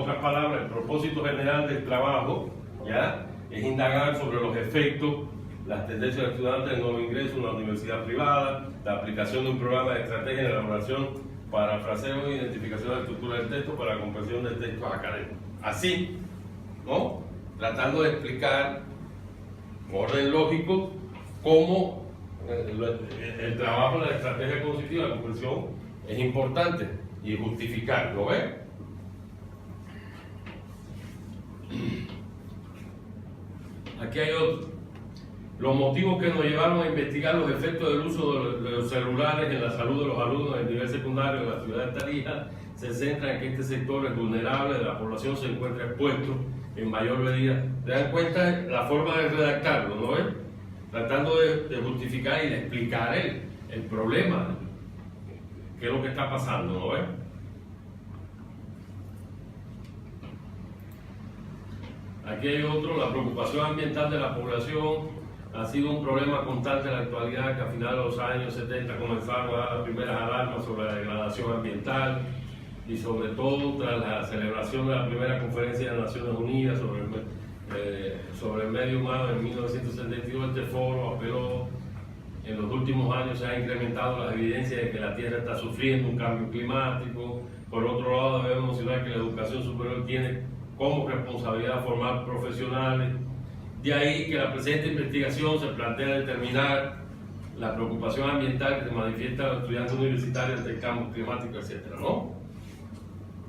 otras palabras, el propósito general del trabajo, ¿ya?, es indagar sobre los efectos, las tendencias de estudiantes de nuevo ingreso en la universidad privada, la aplicación de un programa de estrategia de elaboración, parafraseo e identificación de la estructura del texto para la comprensión de textos académicos. Así, ¿no?, tratando de explicar con orden lógico cómo el trabajo de la estrategia cognitiva, la comprensión, es importante y justificar, ¿lo ves? Aquí hay otro. Los motivos que nos llevaron a investigar los efectos del uso de los celulares en la salud de los alumnos del nivel secundario de la ciudad de Tarija se centra en que este sector es vulnerable de la población, se encuentra expuesto en mayor medida. ¿Te dan cuenta la forma de redactarlo, no ves? Tratando de justificar y de explicar el problema, qué es lo que está pasando, ¿no ves? Aquí hay otro, la preocupación ambiental de la población ha sido un problema constante en la actualidad, que a finales de los años 70 comenzaron a dar las primeras alarmas sobre la degradación ambiental y sobre todo tras la celebración de la primera conferencia de Naciones Unidas sobre el medio humano en 1972. Este foro apeló: en los últimos años se han incrementado las evidencias de que la Tierra está sufriendo un cambio climático. Por otro lado, debemos mencionar que la educación superior tiene como responsabilidad formar profesionales. De ahí que la presente investigación se plantea determinar la preocupación ambiental que se manifiesta a los estudiantes universitarios ante el cambio climático, etc., ¿no?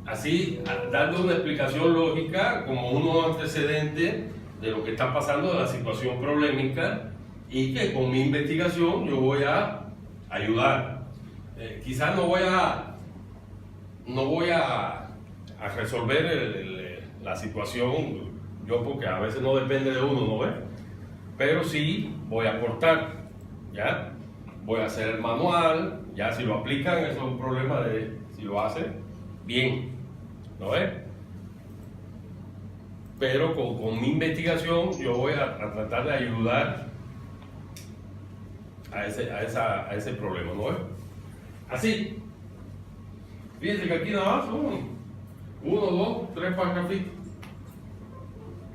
Así, dando una explicación lógica como unos antecedentes de lo que está pasando, de la situación problemática, y que con mi investigación yo voy a ayudar. Quizás no voy a resolver la situación yo, porque a veces no depende de uno, ¿no ves? Pero sí voy a aportar, ¿ya? Voy a hacer el manual, ya si lo aplican, eso es un problema de si lo hacen bien, ¿no ves? Pero con mi investigación yo voy a tratar de ayudar a ese problema, ¿no ves? Así. Fíjense que aquí nada más son 1, 2, 3 párrafitos,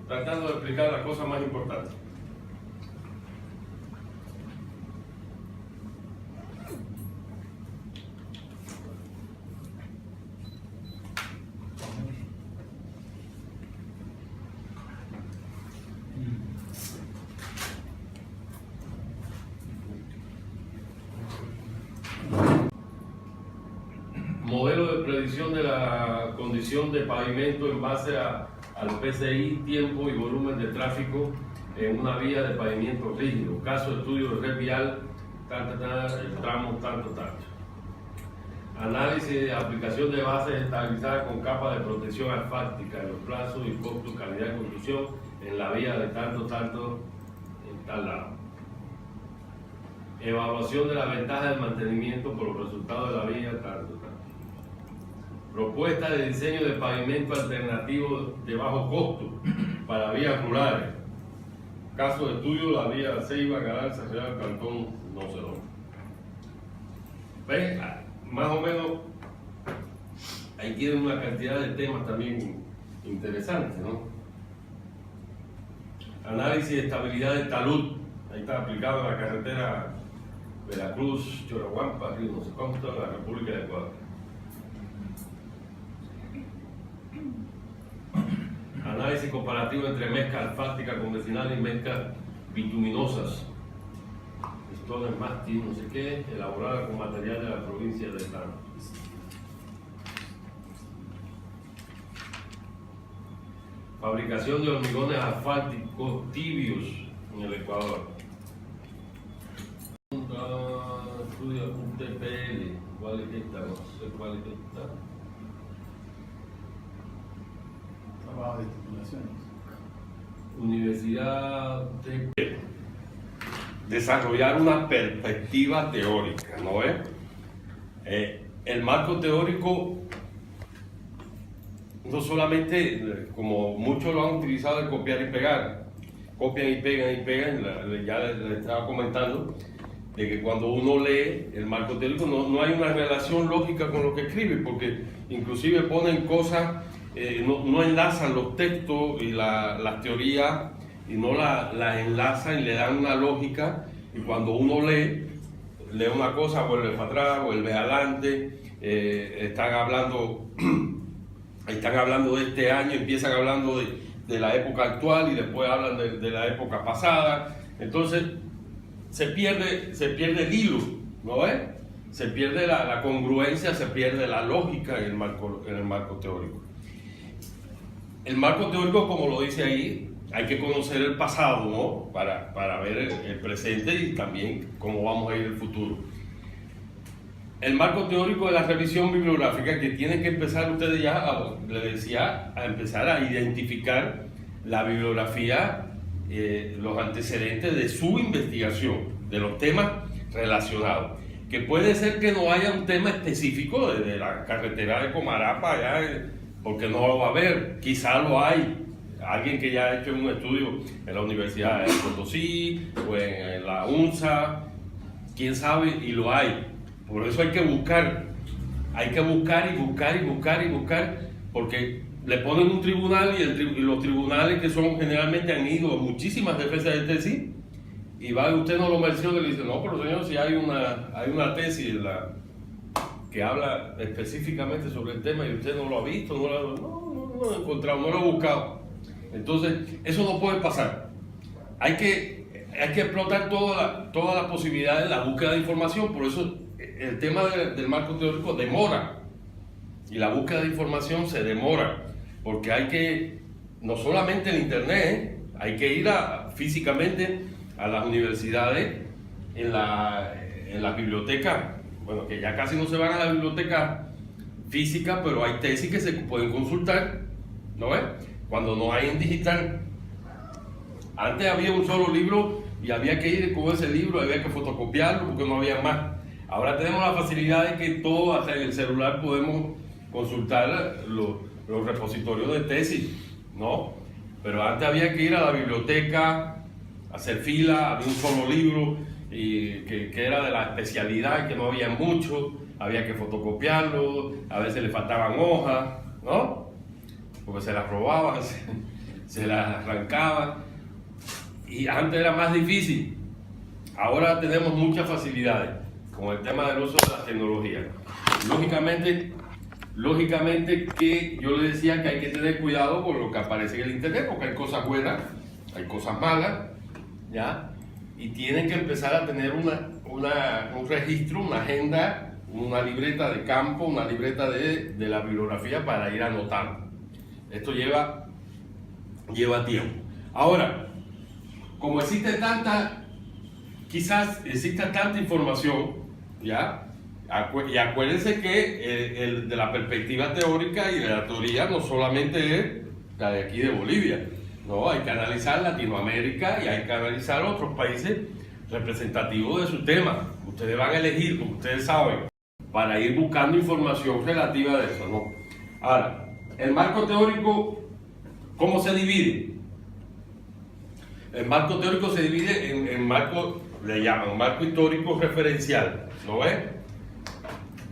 tratando de explicar las cosas más importantes. Modelo de predicción de la condición de pavimento en base al PCI, tiempo y volumen de tráfico en una vía de pavimento rígido. Caso de estudio de red vial, el tramo tanto. Análisis de aplicación de bases estabilizadas con capa de protección asfáltica en los plazos y costos, calidad de construcción en la vía de tanto en tal lado. Evaluación de la ventaja del mantenimiento por los resultados de la vía tanto. Propuesta de diseño de pavimento alternativo de bajo costo para vías rurales. Caso de estudio, la vía Ceiba, Galarza, Real, Cantón, no sé dónde. ¿Ven? Más o menos, ahí tienen una cantidad de temas también interesantes, ¿no? Análisis de estabilidad de talud. Ahí está aplicado en la carretera Veracruz, Chorahuampa, Río, no sé cuánto, en la República de Ecuador. Análisis comparativo entre mezcla asfáltica convencional y mezclas bituminosas. Pistones, mástil, no sé qué, elaborada con material de la provincia de Tano. Fabricación de hormigones asfálticos tibios en el Ecuador. Estudia un TPL. ¿Cuál es esta? No sé cuál es esta. Trabajo de titulaciones. Universidad de desarrollar una perspectiva teórica, ¿no es? El marco teórico no solamente, como muchos lo han utilizado, de copiar y pegar, copian y pegan, ya les estaba comentando de que cuando uno lee el marco teórico no hay una relación lógica con lo que escribe, porque inclusive ponen cosas no enlazan los textos y las teorías y no las enlazan y le dan una lógica, y cuando uno lee una cosa, vuelve para atrás, vuelve adelante, están hablando de este año, empiezan hablando de la época actual y después hablan de la época pasada, entonces se pierde el hilo, ¿no ves? Se pierde la congruencia, se pierde la lógica en el marco teórico. El marco teórico, como lo dice ahí, hay que conocer el pasado, ¿no? Para ver el presente y también cómo vamos a ir el futuro. El marco teórico de la revisión bibliográfica, que tienen que empezar ustedes ya, les decía, a empezar a identificar la bibliografía, los antecedentes de su investigación, de los temas relacionados. Que puede ser que no haya un tema específico de la carretera de Comarapa, porque no lo va a haber, quizá lo hay. Alguien que ya ha hecho un estudio en la Universidad de Potosí o en la UNSA, quién sabe, y lo hay. Por eso hay que buscar y buscar, porque le ponen un tribunal y los tribunales, que son generalmente, han ido a muchísimas defensas de tesis, y va, usted no lo menciona y le dice, no, pero señor, si hay una tesis que habla específicamente sobre el tema y usted no lo ha visto, no lo ha encontrado, no lo ha buscado. Entonces, eso no puede pasar. Hay que explotar todas las posibilidades de la búsqueda de información. Por eso el tema del marco teórico demora. Y la búsqueda de información se demora. Porque hay que, no solamente en internet, hay que ir físicamente a las universidades, en las bibliotecas. Bueno, que ya casi no se van a la biblioteca física, pero hay tesis que se pueden consultar, ¿no ves? Cuando no hay en digital. Antes había un solo libro y había que ir con ese libro, había que fotocopiarlo porque no había más. Ahora tenemos la facilidad de que todo, hasta en el celular, podemos consultar los repositorios de tesis, ¿no? Pero antes había que ir a la biblioteca, hacer fila, había un solo libro y que era de la especialidad, que no había mucho, había que fotocopiarlo, a veces le faltaban hojas, ¿no? Porque se las robaban, se las arrancaban, y antes era más difícil. Ahora tenemos muchas facilidades con el tema del uso de la tecnología. Lógicamente que yo le decía que hay que tener cuidado con lo que aparece en el internet, porque hay cosas buenas, hay cosas malas, ¿ya? Y tienen que empezar a tener un registro, una agenda, una libreta de campo, una libreta de la bibliografía para ir anotando. Esto lleva tiempo. Ahora, como quizás existe tanta información, ¿ya? Y acuérdense que de la perspectiva teórica y de la teoría no solamente es la de aquí de Bolivia, no, hay que analizar Latinoamérica y hay que analizar otros países representativos de su tema. Ustedes van a elegir, como ustedes saben, para ir buscando información relativa de eso, ¿no? Ahora, el marco teórico, ¿cómo se divide? El marco teórico se divide en marco, le llaman marco histórico referencial, ¿no ves?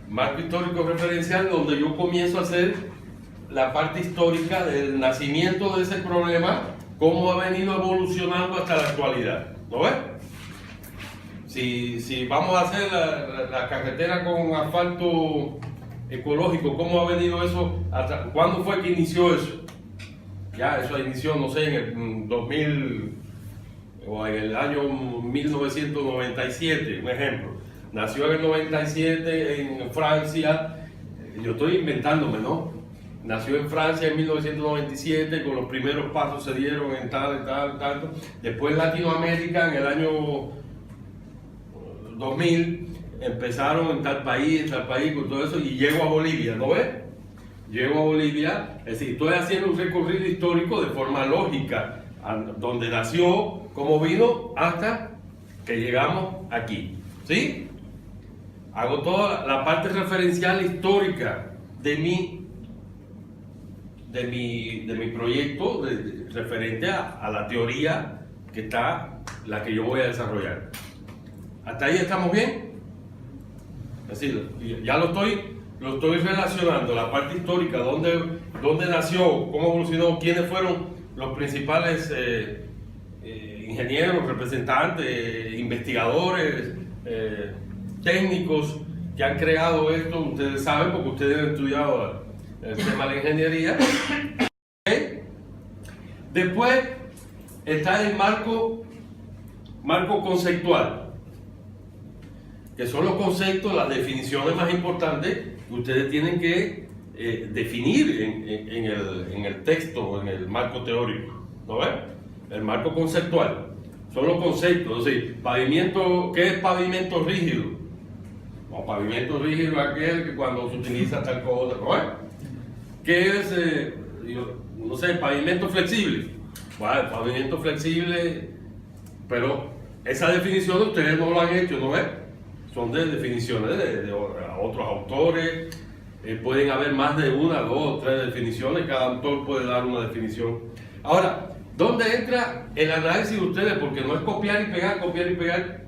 Marco histórico referencial, donde yo comienzo a hacer la parte histórica del nacimiento de ese problema, cómo ha venido evolucionando hasta la actualidad, ¿no ves? Si vamos a hacer la carretera con asfalto ecológico, ¿cómo ha venido eso? ¿Cuándo fue que inició eso? Ya, eso inició, no sé, en el 2000 o en el año 1997, un ejemplo. Nació en el 97 en Francia, yo estoy inventándome, ¿no? Nació en Francia en 1997, con los primeros pasos se dieron en tal. Después en Latinoamérica, en el año 2000, empezaron en tal país, con todo eso, y llego a Bolivia, ¿no ves? Llego a Bolivia, es decir, estoy haciendo un recorrido histórico de forma lógica, donde nació, cómo vino, hasta que llegamos aquí, ¿sí? Hago toda la parte referencial histórica de mi proyecto, referente a la teoría que está, la que yo voy a desarrollar. ¿Hasta ahí estamos bien? Es decir, ya lo estoy lo estoy relacionando, la parte histórica, dónde nació, cómo evolucionó, quiénes fueron los principales ingenieros, representantes, investigadores, técnicos que han creado esto. Ustedes saben porque ustedes han estudiado el tema de la ingeniería. ¿Okay? Después está el marco conceptual, que son los conceptos, las definiciones más importantes que ustedes tienen que definir en el texto, en el marco teórico, ¿no ven? El marco conceptual son los conceptos, es decir, pavimento, ¿qué es pavimento rígido? No, pavimento rígido es aquel que cuando se utiliza tal cosa, ¿no ven? ¿Qué es, no sé, pavimento flexible? Bueno, el pavimento flexible, pero esa definición ustedes no lo han hecho, ¿no ven? Son de definiciones de otros autores. Pueden haber más de una, dos, tres definiciones, cada autor puede dar una definición. Ahora, ¿dónde entra el análisis de ustedes? Porque no es copiar y pegar,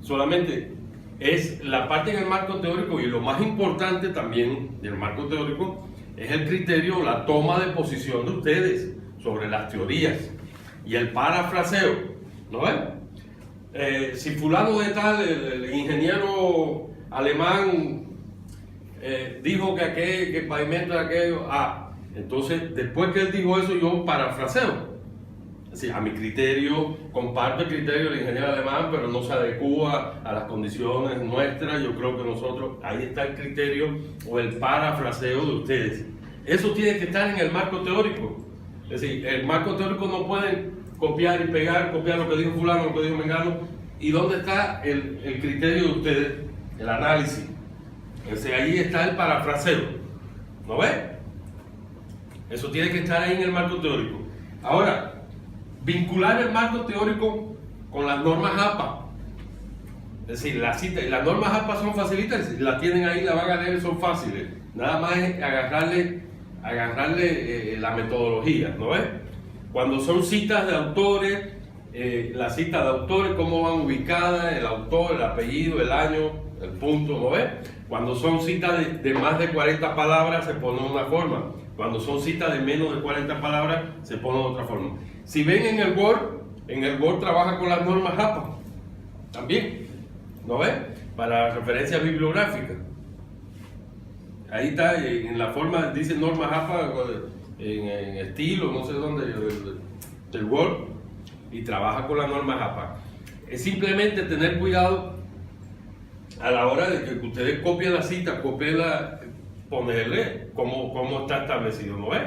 solamente es la parte en el marco teórico, y lo más importante también del marco teórico es el criterio, la toma de posición de ustedes sobre las teorías y el parafraseo, ¿no ven? Si fulano de tal, el ingeniero alemán, dijo que el pavimento de aquello, entonces después que él dijo eso yo parafraseo. Es decir, a mi criterio, comparto el criterio del ingeniero alemán, pero no se adecua a las condiciones nuestras. Yo creo que nosotros, ahí está el criterio o el parafraseo de ustedes. Eso tiene que estar en el marco teórico. Es decir, el marco teórico no pueden copiar y pegar, copiar lo que dijo fulano, lo que dijo mengano. ¿Y dónde está el criterio de ustedes? El análisis. Ahí está el parafraseo, ¿no ves? Eso tiene que estar ahí en el marco teórico. Ahora, vincular el marco teórico con las normas APA. Es decir, las normas APA son facilitas, la tienen ahí, la van a leer, son fáciles. Nada más es agarrarle la metodología, ¿no ves? Cuando son citas de autores, las citas de autores, cómo van ubicadas, el autor, el apellido, el año, el punto, ¿no ves? Cuando son citas de más de 40 palabras se pone de una forma. Cuando son citas de menos de 40 palabras se pone de otra forma. Si ven en el Word trabaja con las normas APA también, ¿no ves? Para referencias bibliográficas. Ahí está, en la forma, dice normas APA, en estilo, no sé dónde, del Word, y trabaja con las normas APA. Es simplemente tener cuidado a la hora de que ustedes copien la cita, ponerle cómo está establecido, ¿no ves?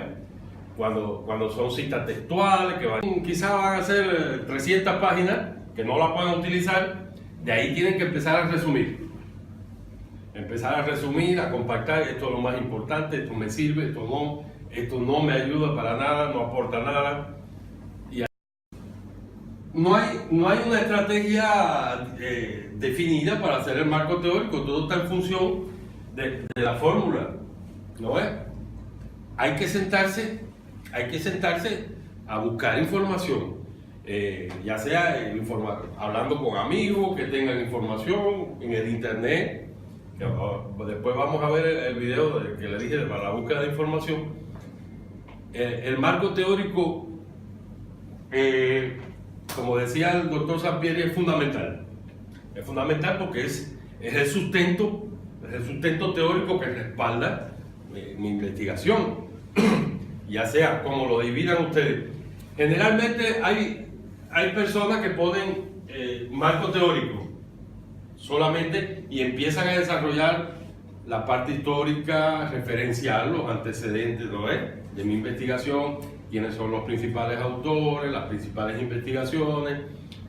Cuando son citas textuales, quizás van a ser 300 páginas, que no las puedan utilizar, de ahí tienen que empezar a resumir. A compactar, esto es lo más importante, esto me sirve, esto no me ayuda para nada, no aporta nada. Y no hay una estrategia definida para hacer el marco teórico, todo está en función de la fórmula, ¿no ves? Hay que sentarse a buscar información, ya sea hablando con amigos que tengan información en el internet. Después vamos a ver el video que le dije para la búsqueda de información. El marco teórico, como decía el doctor Sampieri, es fundamental. Es fundamental porque es el sustento teórico que respalda mi investigación, ya sea como lo dividan ustedes. Generalmente hay personas que ponen marco teórico solamente y empiezan a desarrollar la parte histórica, referencial, los antecedentes, ¿no es?, de mi investigación, quiénes son los principales autores, las principales investigaciones,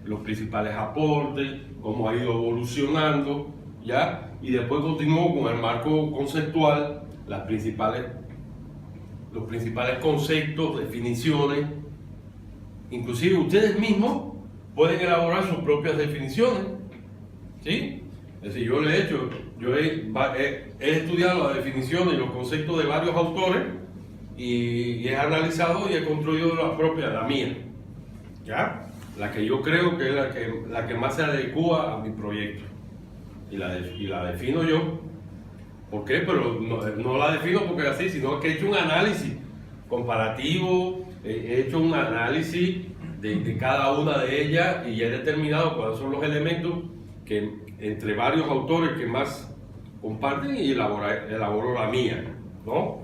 los principales aportes, cómo ha ido evolucionando, ¿ya? Y después continúo con el marco conceptual, los principales conceptos, definiciones. Inclusive ustedes mismos pueden elaborar sus propias definiciones, ¿sí? Es decir, yo he estudiado las definiciones y los conceptos de varios autores y he analizado y he construido la mía, ¿ya? La que yo creo que es la que más se adecua a mi proyecto, y la defino yo. ¿Por qué? Pero no la defino porque es así, sino que he hecho un análisis comparativo, he hecho un análisis de cada una de ellas y he determinado cuáles son los elementos que entre varios autores que más comparten y elaboro la mía, ¿no?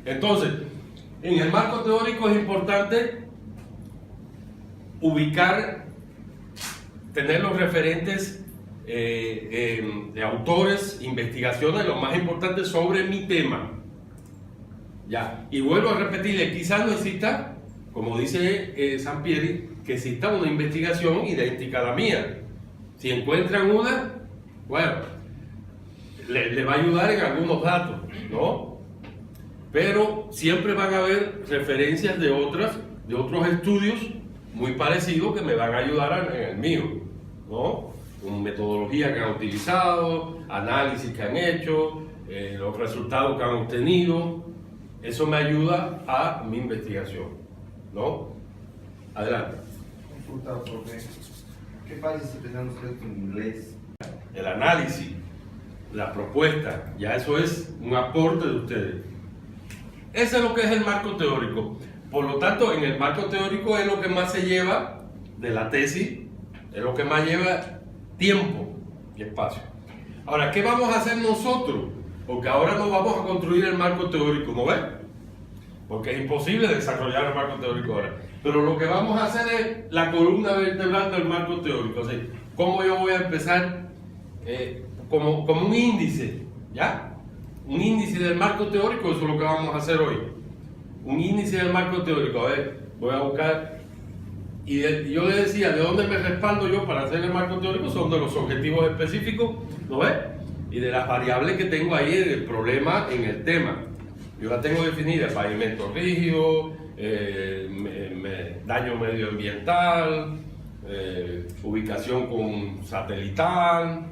Entonces, en el marco teórico es importante ubicar, tener los referentes de autores, investigaciones, lo más importante sobre mi tema. Ya, y vuelvo a repetirle, quizás no exista, como dice Sampieri, que exista una investigación idéntica a la mía. Si encuentran una, bueno, le va a ayudar en algunos datos, ¿no? Pero siempre van a haber referencias de otros estudios muy parecidos que me van a ayudar en el mío, ¿no? Con metodología que han utilizado, análisis que han hecho, los resultados que han obtenido. Eso me ayuda a mi investigación, ¿no? Adelante. Consulta, profe. ¿Qué pasa si tenemos esto en inglés? El análisis, la propuesta, ya eso es un aporte de ustedes. Ese es lo que es el marco teórico. Por lo tanto, en el marco teórico es lo que más se lleva de la tesis, es lo que más lleva tiempo y espacio. Ahora, ¿qué vamos a hacer nosotros? Porque ahora no vamos a construir el marco teórico, ¿no ves? Porque es imposible desarrollar el marco teórico ahora. Pero lo que vamos a hacer es la columna vertebral del marco teórico. O sea, ¿cómo yo voy a empezar? Como un índice, ¿ya? Un índice del marco teórico, eso es lo que vamos a hacer hoy. Un índice del marco teórico. A ver, voy a buscar. Y yo le decía, ¿de dónde me respaldo yo para hacer el marco teórico? Son de los objetivos específicos, ¿no ves? Y de las variables que tengo ahí en el problema, en el tema. Yo la tengo definida: pavimento rígido, daño medioambiental, ubicación con satelital,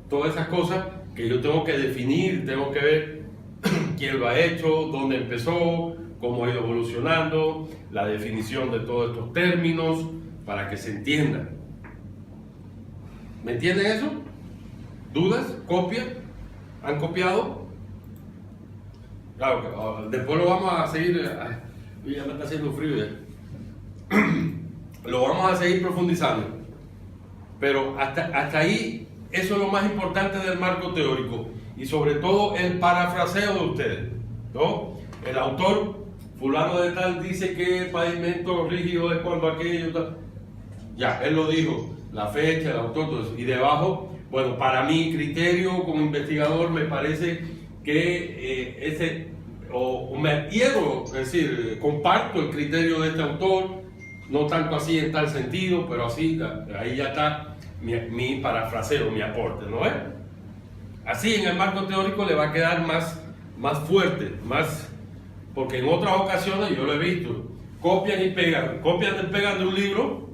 todas esas cosas que yo tengo que definir, tengo que ver quién lo ha hecho, dónde empezó, cómo ha ido evolucionando, la definición de todos estos términos para que se entienda. ¿Me entienden eso? ¿Dudas? ¿Copia? ¿Han copiado? Claro, después lo vamos a seguir. Ya me está haciendo frío ya. Lo vamos a seguir profundizando. Pero hasta ahí, eso es lo más importante del marco teórico. Y sobre todo el parafraseo de ustedes, ¿no? El autor, fulano de tal, dice que el pavimento rígido es cuando aquello tal. Ya, él lo dijo, la fecha, el autor, todo eso. Y debajo, bueno, para mi criterio como investigador me parece que me adhiero, es decir, comparto el criterio de este autor, no tanto así en tal sentido, pero así, ahí ya está mi parafraseo, mi aporte, ¿no es? Así en el marco teórico le va a quedar más fuerte, porque en otras ocasiones yo lo he visto, copian y pegan de un libro,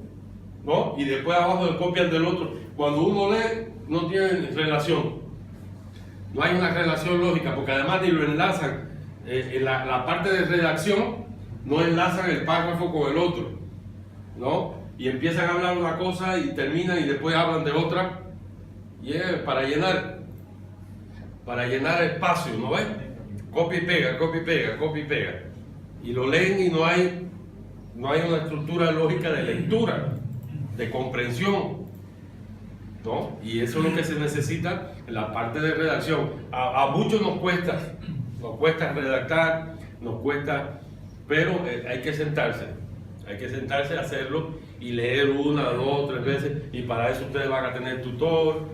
¿no? Y después abajo copian del otro. Cuando uno lee, no tiene relación, no hay una relación lógica, porque además ni lo enlazan. En la parte de redacción no enlazan el párrafo con el otro, ¿no? Y empiezan a hablar una cosa y terminan y después hablan de otra, y es para llenar espacio, ¿no ves? Copia y pega, copia y pega, copia y pega. Y lo leen y no hay una estructura lógica de lectura, de comprensión, ¿no? Y eso es lo que se necesita en la parte de redacción. A muchos nos cuesta redactar, pero hay que sentarse a hacerlo y leer 1, 2, 3 veces, y para eso ustedes van a tener tutor,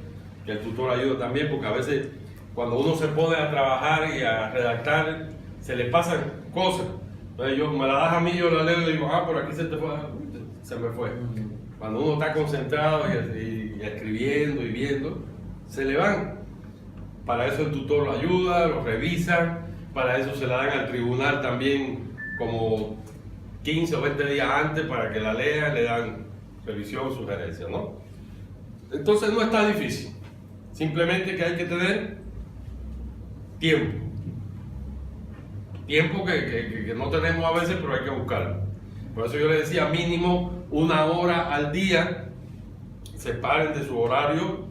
que el tutor ayuda también, porque a veces cuando uno se pone a trabajar y a redactar, se le pasan cosas. Entonces me la das a mí, yo la leo y digo, por aquí se me fue. Cuando uno está concentrado y escribiendo y viendo, se le van. Para eso el tutor lo ayuda, lo revisa, para eso se la dan al tribunal también como 15 o 20 días antes para que la lean, le dan revisión, sugerencia, ¿no? Entonces no está difícil, simplemente que hay que tener tiempo que no tenemos a veces, pero hay que buscarlo. Por eso yo le decía, mínimo 1 hora al día, separen de su horario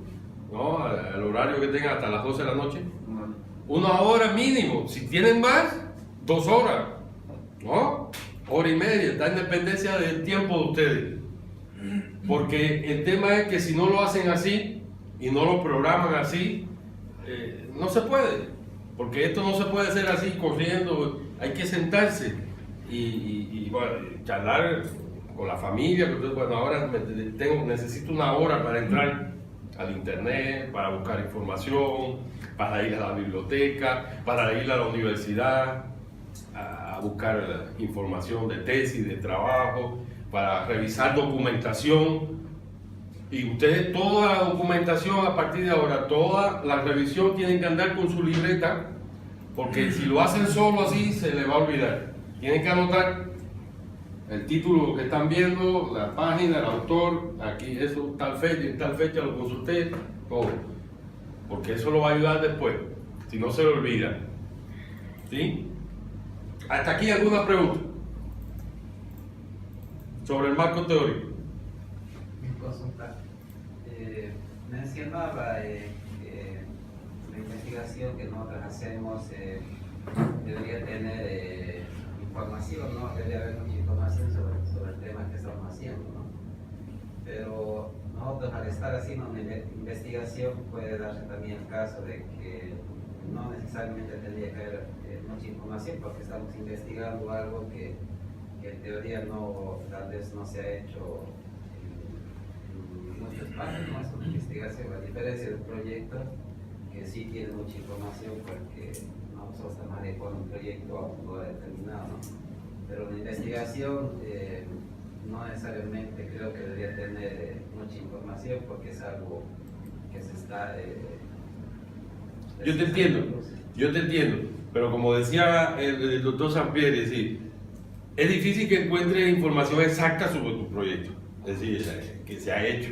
¿no? Al horario que tengan hasta las 12 de la noche. 1 hora mínimo. Si tienen más, 2 horas, ¿no? 1 hora y media. Está en dependencia del tiempo de ustedes. Porque el tema es que si no lo hacen así y no lo programan así, no se puede. Porque esto no se puede hacer así corriendo. Hay que sentarse y bueno, charlar con la familia. Bueno, ahora necesito 1 hora para entrar al internet, para buscar información, para ir a la biblioteca, para ir a la universidad a buscar información de tesis, de trabajo, para revisar documentación. Y ustedes, toda la documentación a partir de ahora, toda la revisión tienen que andar con su libreta, porque si lo hacen solo así se les va a olvidar. Tienen que anotar el título que están viendo, la página, el autor, aquí eso, tal fecha lo consulté, todo. Porque eso lo va a ayudar después, si no se lo olvida. ¿Sí? Hasta aquí alguna pregunta sobre el marco teórico. Mi consulta. Mencionaba la investigación que nosotros hacemos debería tener información, ¿no? Debería haber mucha información sobre el tema que estamos haciendo, ¿no? Pero nosotros al estar haciendo una investigación puede darse también el caso de que no necesariamente tendría que haber mucha información porque estamos investigando algo que en teoría no, tal vez no se ha hecho en muchas partes, no es una investigación, a diferencia de un proyecto que sí tiene mucha información porque nosotros estamos manejando un proyecto a un lugar determinado, ¿no? Pero la investigación no necesariamente creo que debería tener mucha información porque es algo que se está... Yo te entiendo, pero como decía el doctor Sampieri, es difícil que encuentres información exacta sobre tu proyecto, es decir, que se ha hecho.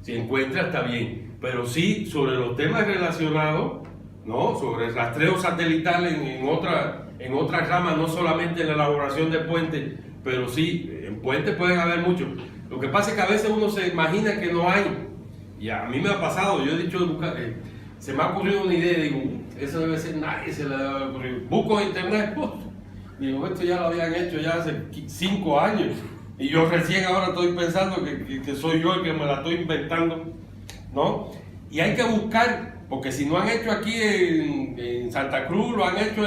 Si encuentras está bien, pero sí sobre los temas relacionados, ¿no? Sobre el rastreo satelital en otras ramas, no solamente en la elaboración de puentes, pero sí, en puentes pueden haber muchos. Lo que pasa es que a veces uno se imagina que no hay, y a mí me ha pasado, yo he dicho, se me ha ocurrido una idea, digo, eso debe ser, nadie se le debe haber ocurrido. Busco en internet, digo, esto ya lo habían hecho ya hace 5 años, y yo recién ahora estoy pensando que soy yo el que me la estoy inventando, ¿no? Y hay que buscar, porque si no han hecho aquí en Santa Cruz, lo han hecho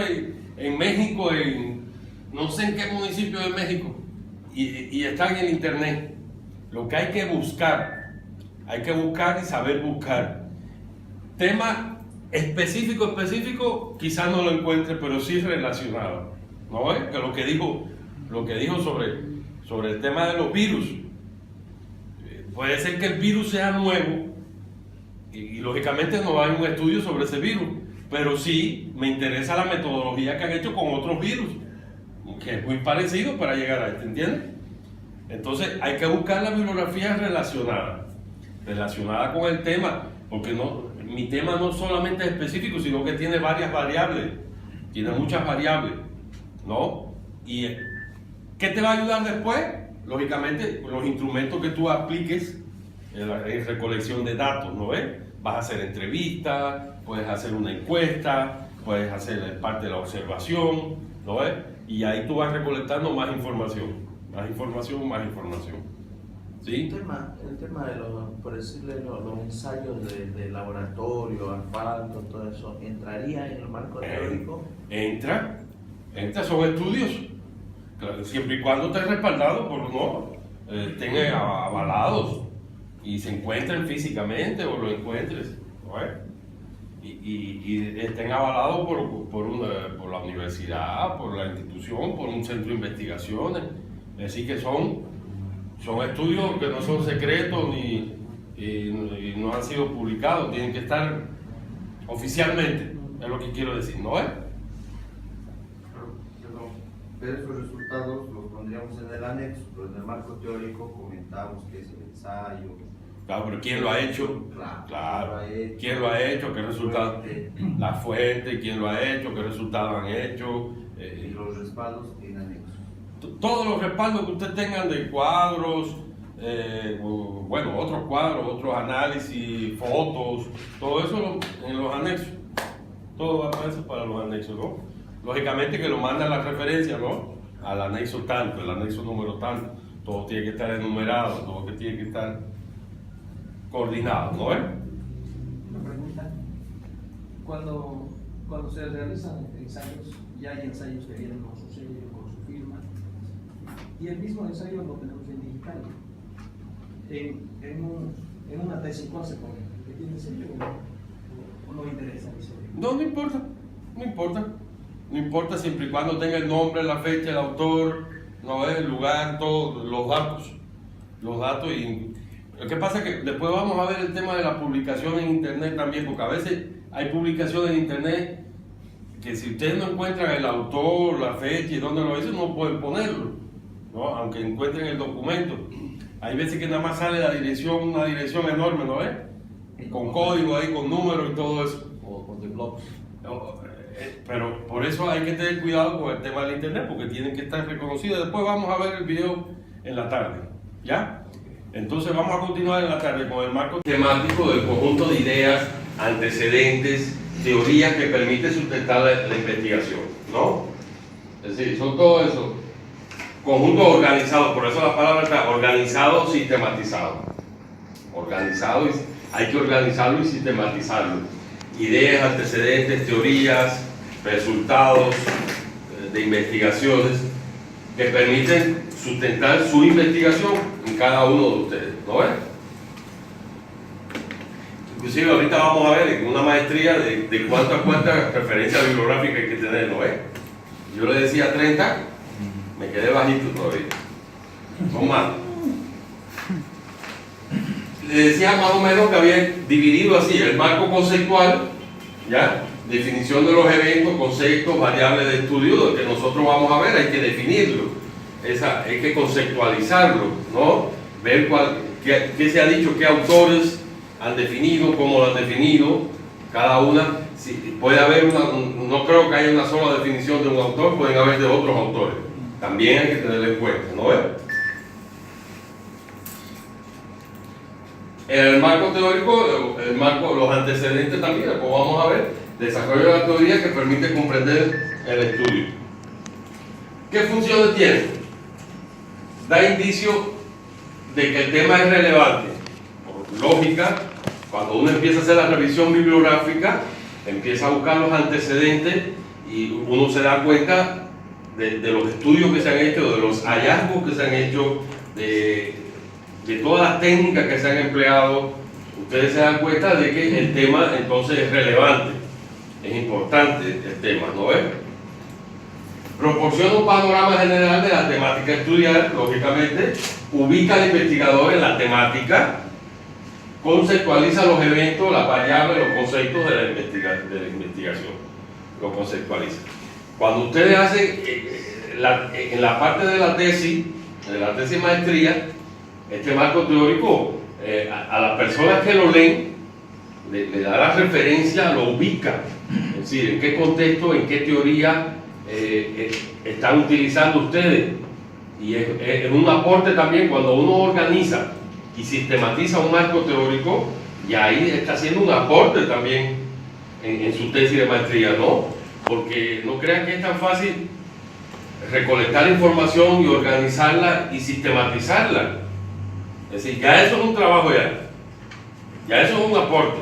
en México, no sé en qué municipio de México, y está en el internet. Lo que hay que buscar y saber buscar. Tema específico, quizás no lo encuentre, pero sí relacionado, ¿no? Que lo que dijo sobre el tema de los virus. Puede ser que el virus sea nuevo y lógicamente no hay un estudio sobre ese virus, pero sí me interesa la metodología que han hecho con otros virus, que es muy parecido para llegar a este, ¿entiendes? Entonces hay que buscar la bibliografía relacionada con el tema, porque mi tema no solamente es específico, sino que tiene varias variables, tiene muchas variables, ¿no? ¿Y qué te va a ayudar después? Lógicamente, los instrumentos que tú apliques en recolección de datos, ¿no ves? Vas a hacer entrevistas, puedes hacer una encuesta, puedes hacer parte de la observación, ¿no ves? Y ahí tú vas recolectando más información. ¿Sí? El tema de por decirle, los ensayos de laboratorio, asfalto, todo eso, ¿entraría en el marco teórico? Entra, son estudios, claro, siempre y cuando estés respaldado estén avalados y se encuentren físicamente o lo encuentres, ¿no? Y estén avalados por la universidad, por la institución, por un centro de investigaciones. Es decir, que son estudios que no son secretos y no han sido publicados, tienen que estar oficialmente, es lo que quiero decir, ¿no es? Pero esos resultados los pondríamos en el anexo, pero en el marco teórico comentamos que es el ensayo. Claro, pero ¿quién lo ha hecho? Claro. ¿Quién lo ha hecho? ¿Qué resultado? La fuente, ¿quién lo ha hecho? ¿Qué resultados han hecho? Y los respaldos en anexo. Todos los respaldos que ustedes tengan de cuadros, bueno, otros cuadros, otros análisis, fotos, todo eso en los anexos. Todo va para eso, para los anexos, ¿no? Lógicamente que lo mandan la referencia, ¿no? Al anexo tanto, el anexo número tanto. Todo tiene que estar enumerado, todo que tiene que estar coordinado, ¿no? Una pregunta. Cuando se realizan ensayos, ya hay ensayos que vienen con su sello, con su firma, y el mismo ensayo lo tenemos en digital. En una tesis, ¿cuál se pone? ¿Que tiene sello o no interesa el sello? No, no importa, no importa. No importa siempre y cuando tenga el nombre, la fecha, el autor, no el lugar, todos los datos. Los datos y lo que pasa es que después vamos a ver el tema de la publicación en internet también, porque a veces hay publicaciones en internet que si ustedes no encuentran el autor, la fecha y dónde lo hizo, no pueden ponerlo, ¿no? Aunque encuentren el documento. Hay veces que nada más sale la dirección, una dirección enorme, ¿no ves? Con código ahí, con números y todo eso. O con the blogs. Pero por eso hay que tener cuidado con el tema del internet, porque tienen que estar reconocidos. Después vamos a ver el video en la tarde, ¿ya? Entonces vamos a continuar en la tarde con el marco temático del conjunto de ideas, antecedentes, teorías que permite sustentar la investigación, ¿no? Es decir, son todo eso. Conjunto organizado, por eso la palabra está organizado, sistematizado. Organizado, hay que organizarlo y sistematizarlo. Ideas, antecedentes, teorías, resultados de investigaciones que permiten sustentar su investigación en cada uno de ustedes, ¿no ven? Inclusive ahorita vamos a ver en una maestría de cuántas referencias bibliográficas hay que tener, ¿no ven? Yo le decía 30, me quedé bajito todavía, son más. Le decía más o menos que había dividido así el marco conceptual, ¿ya? Definición de los eventos, conceptos, variables de estudio, que nosotros vamos a ver, hay que definirlo, hay que conceptualizarlo, ¿no? Ver qué se ha dicho, qué autores han definido, cómo lo han definido, cada una. Si puede haber no creo que haya una sola definición de un autor, pueden haber de otros autores, también hay que tenerlo en cuenta, ¿no ves? En el marco teórico, los antecedentes también, pues vamos a ver, desarrollo de la teoría que permite comprender el estudio. ¿Qué funciones tiene? Da indicio de que el tema es relevante. Por lógica, cuando uno empieza a hacer la revisión bibliográfica, empieza a buscar los antecedentes y uno se da cuenta de los estudios que se han hecho, de los hallazgos que se han hecho, de todas las técnicas que se han empleado. Ustedes se dan cuenta de que el tema entonces es relevante, es importante el tema, ¿no ves? Proporciona un panorama general de la temática a estudiar, lógicamente, ubica al investigador en la temática, conceptualiza los eventos, las variables, los conceptos de la investigación, lo conceptualiza. Cuando ustedes hacen, en la parte de la tesis maestría, este marco teórico, a las personas que lo leen, le da la referencia, lo ubica, es decir, en qué contexto, en qué teoría están utilizando ustedes. Y es un aporte también cuando uno organiza y sistematiza un marco teórico, y ahí está haciendo un aporte también en su tesis de maestría, ¿no? Porque no crean que es tan fácil recolectar información y organizarla y sistematizarla. Es decir, ya eso es un trabajo ya eso es un aporte,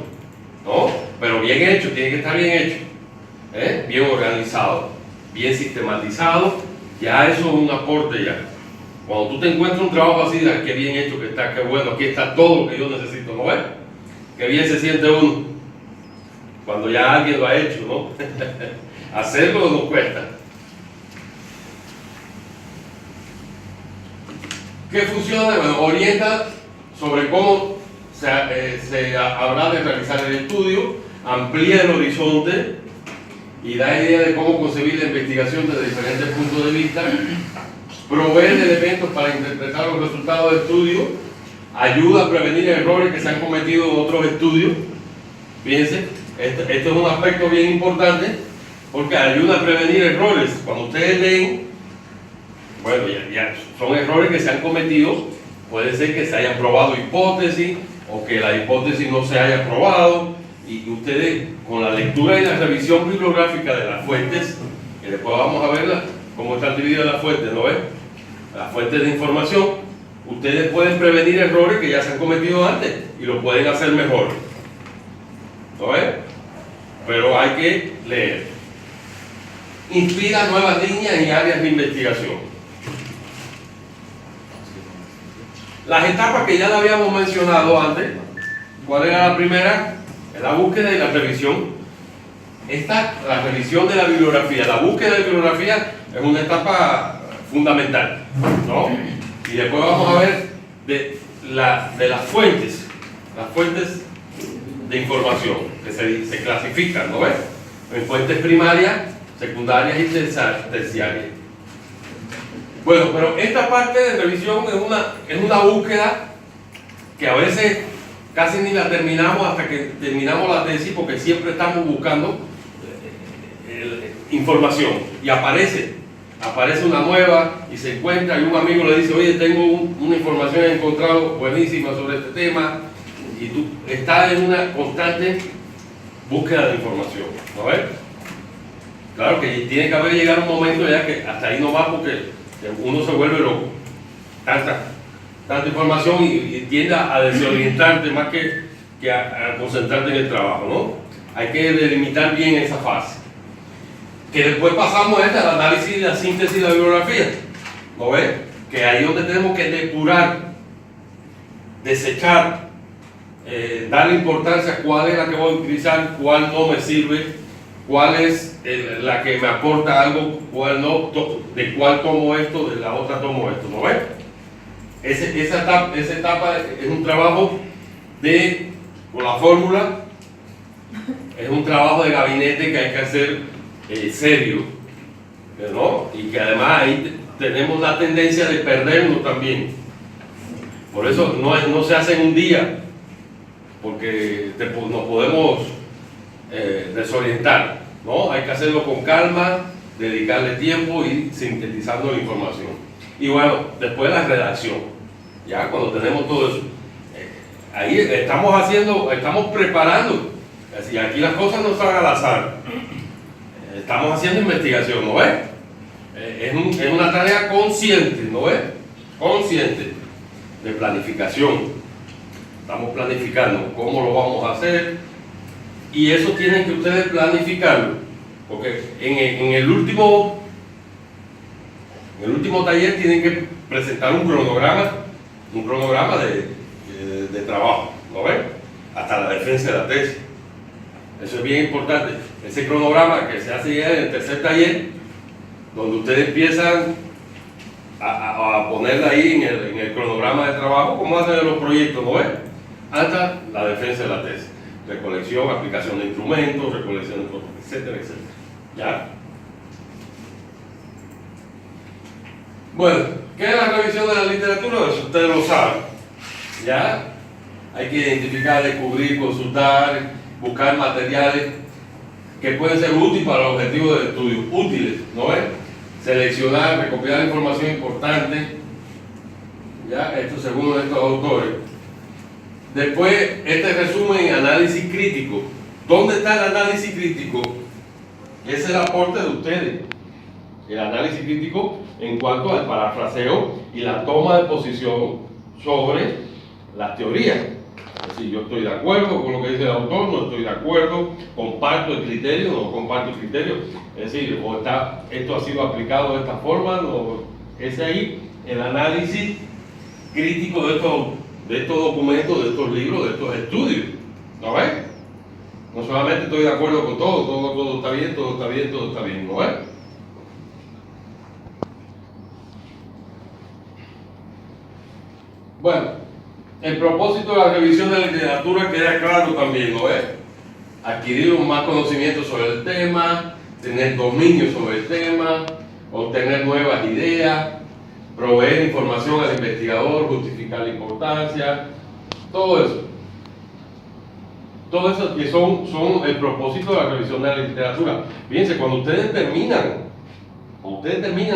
¿no? Pero bien hecho, tiene que estar bien hecho, bien organizado, bien sistematizado, ya eso es un aporte ya. Cuando tú te encuentras un trabajo así, qué bien hecho que está, qué bueno, aquí está todo lo que yo necesito, ¿no ves? Qué bien se siente uno cuando ya alguien lo ha hecho, ¿no? Hacerlo nos cuesta. ¿Qué funciona? Bueno, orienta sobre cómo se habrá de realizar el estudio, amplía el horizonte y da idea de cómo concebir la investigación desde diferentes puntos de vista, provee de elementos para interpretar los resultados de estudio, ayuda a prevenir errores que se han cometido en otros estudios. Fíjense, este es un aspecto bien importante porque ayuda a prevenir errores. Cuando ustedes leen, bueno, ya son errores que se han cometido puede ser que se hayan probado hipótesis o que la hipótesis no se haya probado, y que ustedes con la lectura y la revisión bibliográfica de las fuentes, que después vamos a ver cómo están divididas las fuentes, ¿no ves? Las fuentes de información, ustedes pueden prevenir errores que ya se han cometido antes y lo pueden hacer mejor, ¿no ves? Pero hay que leer. Inspira nuevas líneas y áreas de investigación. Las etapas que ya la habíamos mencionado antes, ¿cuál era la primera? La búsqueda y la revisión. La revisión de la bibliografía, la búsqueda de bibliografía es una etapa fundamental, ¿no? Y después vamos a ver de las fuentes de información que se clasifican, ¿no ves? En fuentes primarias, secundarias y terciarias. Bueno, pero esta parte de revisión es una búsqueda que a veces casi ni la terminamos hasta que terminamos la tesis, porque siempre estamos buscando información y aparece una nueva y se encuentra y un amigo le dice, oye, tengo una información que he encontrado buenísima sobre este tema, y tú estás en una constante búsqueda de información, ¿no ves? Claro que tiene que haber llegado un momento ya que hasta ahí no va, porque uno se vuelve loco, tanta información y tiende a desorientarte más que a concentrarte en el trabajo, ¿no? Hay que delimitar bien esa fase. Que después pasamos al análisis y la síntesis de la bibliografía, ¿no ves? Que ahí es donde tenemos que depurar, desechar, darle importancia a cuál es la que voy a utilizar, cuál no me sirve, cuál es la que me aporta algo, cuál no, de cuál tomo esto, de la otra tomo esto, ¿no ves? Esa etapa es un trabajo con la fórmula, es un trabajo de gabinete que hay que hacer serio, ¿no? Y que además ahí tenemos la tendencia de perdernos también. Por eso no se hace en un día, porque nos podemos desorientar, ¿no? Hay que hacerlo con calma, dedicarle tiempo y sintetizando la información. Y bueno, después la redacción, ya cuando tenemos todo eso, ahí estamos preparando, así, aquí las cosas no están al azar, estamos haciendo investigación, ¿no ves? Es una tarea consciente, ¿no ves? Consciente, de planificación. Estamos planificando cómo lo vamos a hacer, y eso tienen que ustedes planificarlo, porque en el último taller tienen que presentar un cronograma de trabajo, ¿no ven? Hasta la defensa de la tesis. Eso es bien importante. Ese cronograma que se hace ya en el tercer taller, donde ustedes empiezan a ponerla ahí en el cronograma de trabajo, como hacen en los proyectos, ¿no ven? Hasta la defensa de la tesis. Recolección, aplicación de instrumentos, recolección de fotos, etcétera, etcétera. ¿Ya? Bueno, ¿qué es la revisión de la literatura? Eso ustedes lo saben. ¿Ya? Hay que identificar, descubrir, consultar, buscar materiales que pueden ser útiles para los objetivos del estudio. Útiles, ¿no ves? Seleccionar, recopilar información importante. ¿Ya? Esto según estos autores. Después, este resumen y análisis crítico. ¿Dónde está el análisis crítico? Ese es el aporte de ustedes. El análisis crítico en cuanto al parafraseo y la toma de posición sobre las teorías. Es decir, yo estoy de acuerdo con lo que dice el autor, no estoy de acuerdo, comparto el criterio, no comparto el criterio. Es decir, esto ha sido aplicado de esta forma, no, es ahí el análisis crítico de estos documentos, de estos libros, de estos estudios. ¿No ves? No solamente estoy de acuerdo con todo está bien, todo está bien, todo está bien, ¿no ves? Bueno, el propósito de la revisión de la literatura queda claro también, ¿no ves? Adquirir más conocimiento sobre el tema, tener dominio sobre el tema, obtener nuevas ideas, proveer información al investigador, justificar la importancia, todo eso. Todo eso que son el propósito de la revisión de la literatura. Fíjense, cuando ustedes terminan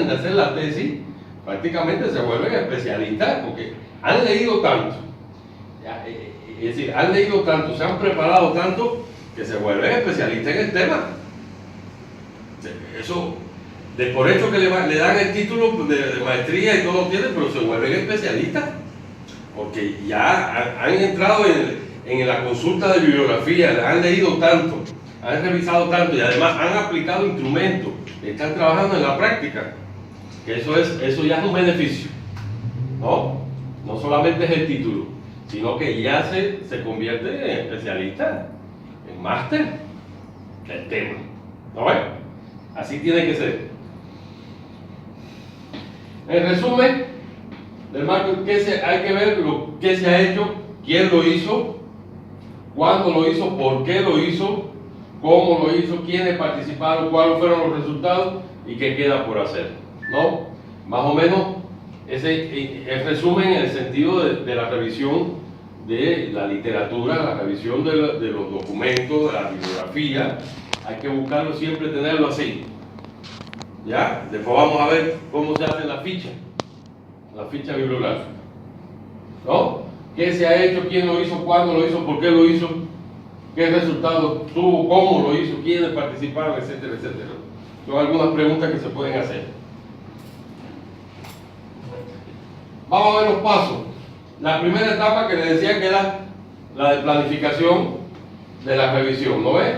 de hacer la tesis, prácticamente se vuelven especialistas porque han leído tanto. Ya, es decir, han leído tanto, se han preparado tanto que se vuelven especialistas en el tema. Eso, de por hecho que le dan el título de maestría y todo lo tienen, pero se vuelven especialistas porque ya han entrado en la consulta de bibliografía, han leído tanto, han revisado tanto y además han aplicado instrumentos, están trabajando en la práctica, que eso ya es un beneficio, ¿no? No solamente es el título, sino que ya se convierte en especialista, en máster del tema, ¿no ves? Así tiene que ser. En resumen, del marco, hay que ver qué se ha hecho, quién lo hizo, cuándo lo hizo, por qué lo hizo, cómo lo hizo, quiénes participaron, cuáles fueron los resultados y qué queda por hacer, ¿no? Más o menos ese es resumen en el sentido de la revisión de la literatura, la revisión de los documentos, de la bibliografía. Hay que buscarlo siempre, tenerlo así. ¿Ya? Después vamos a ver cómo se hace la ficha bibliográfica. ¿No? ¿Qué se ha hecho? ¿Quién lo hizo? ¿Cuándo lo hizo? ¿Por qué lo hizo? ¿Qué resultados tuvo? ¿Cómo lo hizo? ¿Quiénes participaron? Etcétera, etcétera. Son algunas preguntas que se pueden hacer. Vamos a ver los pasos. La primera etapa que les decía que era la de planificación de la revisión, ¿no ves?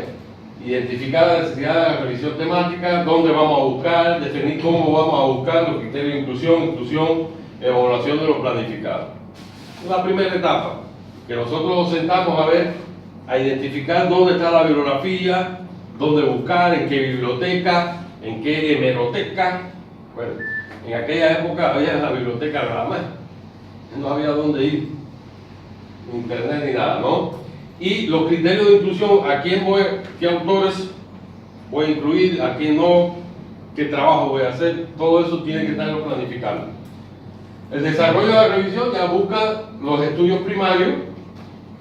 Identificar la necesidad de la revisión temática, dónde vamos a buscar, definir cómo vamos a buscar los criterios de inclusión, evaluación de lo planificado. Es la primera etapa, que nosotros nos sentamos a identificar dónde está la bibliografía, dónde buscar, en qué biblioteca, en qué hemeroteca. Bueno, en aquella época había la biblioteca nada más, no había dónde ir, ni internet ni nada, ¿no? Y los criterios de inclusión, qué autores voy a incluir, a quién no, qué trabajo voy a hacer, todo eso tiene que estarlo planificando. El desarrollo de la revisión ya busca los estudios primarios,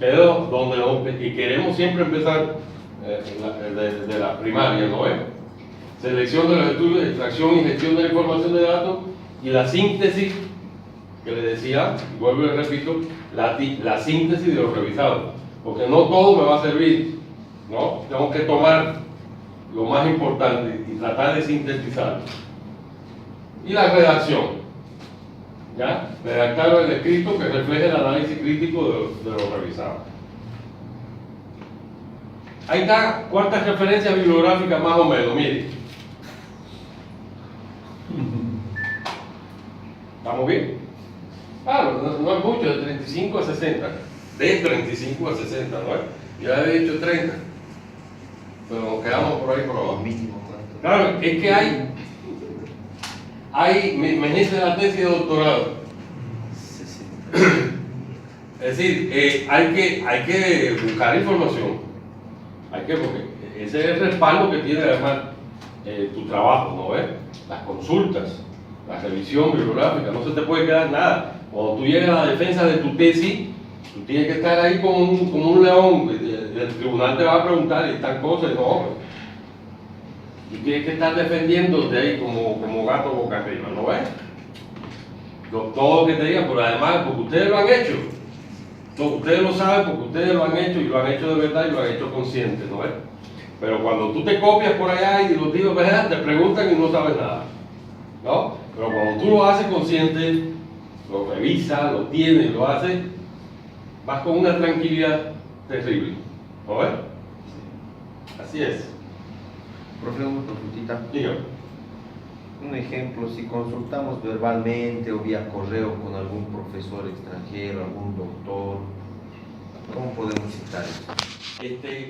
que es donde queremos siempre empezar de la primaria, ¿no es? Selección de los estudios, extracción y gestión de la información de datos y la síntesis, que le decía, y vuelvo y repito, la síntesis de los revisados. Porque no todo me va a servir, ¿no? Tengo que tomar lo más importante y tratar de sintetizarlo. Y la redacción, ¿ya? Redactar el escrito que refleje el análisis crítico de los revisados. Ahí está, cuántas referencias bibliográficas más o menos, mire. ¿Estamos bien? Claro, no es mucho, de 35 a 60. De 35 a 60, ¿no? Ya he dicho 30, pero nos quedamos por ahí por abajo. Mínimo, ¿cuánto? Claro, es que me hice la tesis de doctorado. Es decir, hay que buscar información, porque ese es el respaldo que tiene además tu trabajo, ¿no ves? Las consultas, la revisión bibliográfica, no se te puede quedar nada. Cuando tú llegas a la defensa de tu tesis, tú tienes que estar ahí como un león, el tribunal te va a preguntar y estas cosas, no. Tú tienes que estar defendiéndote ahí como gato boca arriba, ¿no ves? Todo lo que te digan, pero además, porque ustedes lo han hecho, ustedes lo saben porque ustedes lo han hecho y lo han hecho de verdad y lo han hecho consciente, ¿no ves? Pero cuando tú te copias por allá y los tíos te preguntan y no sabes nada, ¿no? Pero cuando tú lo haces consciente, lo revisas, lo tienes, lo haces, vas con una tranquilidad terrible, ¿no ves? Así es. Profe, una consultita. Dígame. Un ejemplo, si consultamos verbalmente o vía correo con algún profesor extranjero, algún doctor, ¿cómo podemos citar eso?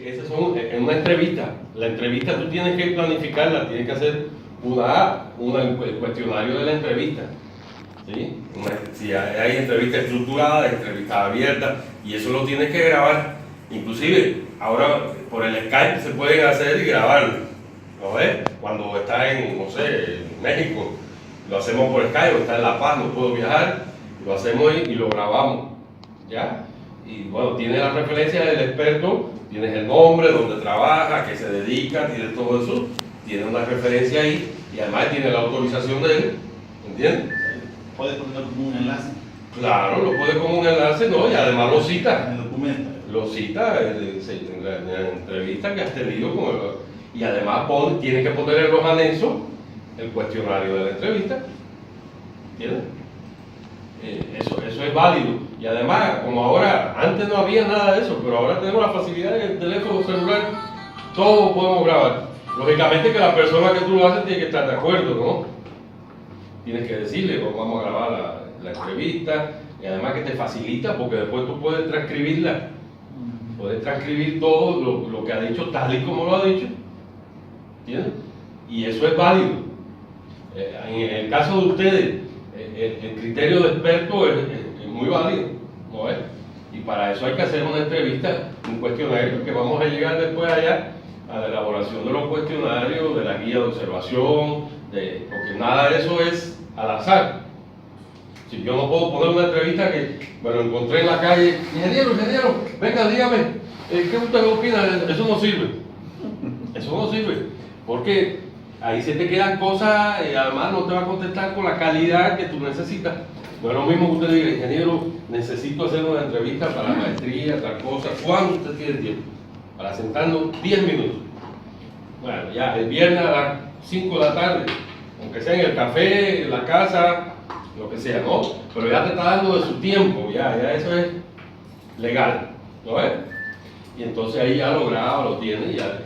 Esas son en una entrevista. La entrevista tú tienes que planificarla, tienes que hacer el cuestionario de la entrevista. ¿Sí? Si hay entrevista estructurada, entrevista abierta, y eso lo tienes que grabar. Inclusive, ahora por el Skype se pueden hacer y grabar, ¿no ves? Cuando está en, no sé, en México, lo hacemos por Skype, o está en La Paz, no puedo viajar, lo hacemos y lo grabamos, ¿ya? Y bueno, tienes la referencia del experto, tienes el nombre, dónde trabaja, a qué se dedica, tienes todo eso, tienes una referencia ahí, y además tienes la autorización de él, ¿entiendes? Puede ponerlo como un enlace Claro, lo pone como un enlace, ¿no? Y además lo cita. en el documento. Lo cita en la entrevista que has tenido con y además tiene que poner en los anexos el cuestionario de la entrevista. ¿Entiendes? Eso es válido. Y además, como ahora, antes no había nada de eso, pero ahora tenemos la facilidad en el teléfono celular, todo podemos grabar. Lógicamente que la persona que tú lo haces tiene que estar de acuerdo, ¿no? Tienes que decirle, pues, vamos a grabar la entrevista, y además que te facilita porque después tú puedes transcribirla. Puedes transcribir todo lo que ha dicho tal y como lo ha dicho. ¿Entiendes? Y eso es válido. En el caso de ustedes, el criterio de experto es muy válido, ¿no es? Y para eso hay que hacer una entrevista, un cuestionario, que vamos a llegar después allá a la elaboración de los cuestionarios, de la guía de observación, porque nada de eso es al azar. Si yo no puedo poner una entrevista que me lo encontré en la calle, ingeniero, venga, dígame, ¿qué usted opina? Eso no sirve. Eso no sirve. Porque ahí se te quedan cosas y además no te va a contestar con la calidad que tú necesitas. No es lo mismo que usted diga, ingeniero, necesito hacer una entrevista para la maestría, tal cosa. ¿Cuándo usted tiene tiempo? Para sentarnos 10 minutos. Bueno, ya, el viernes a las 5 de la tarde, aunque sea en el café, en la casa, lo que sea, ¿no? Pero ya te está dando de su tiempo, ya eso es legal, ¿no ves? Y entonces ahí ya lo graba, lo tiene, ya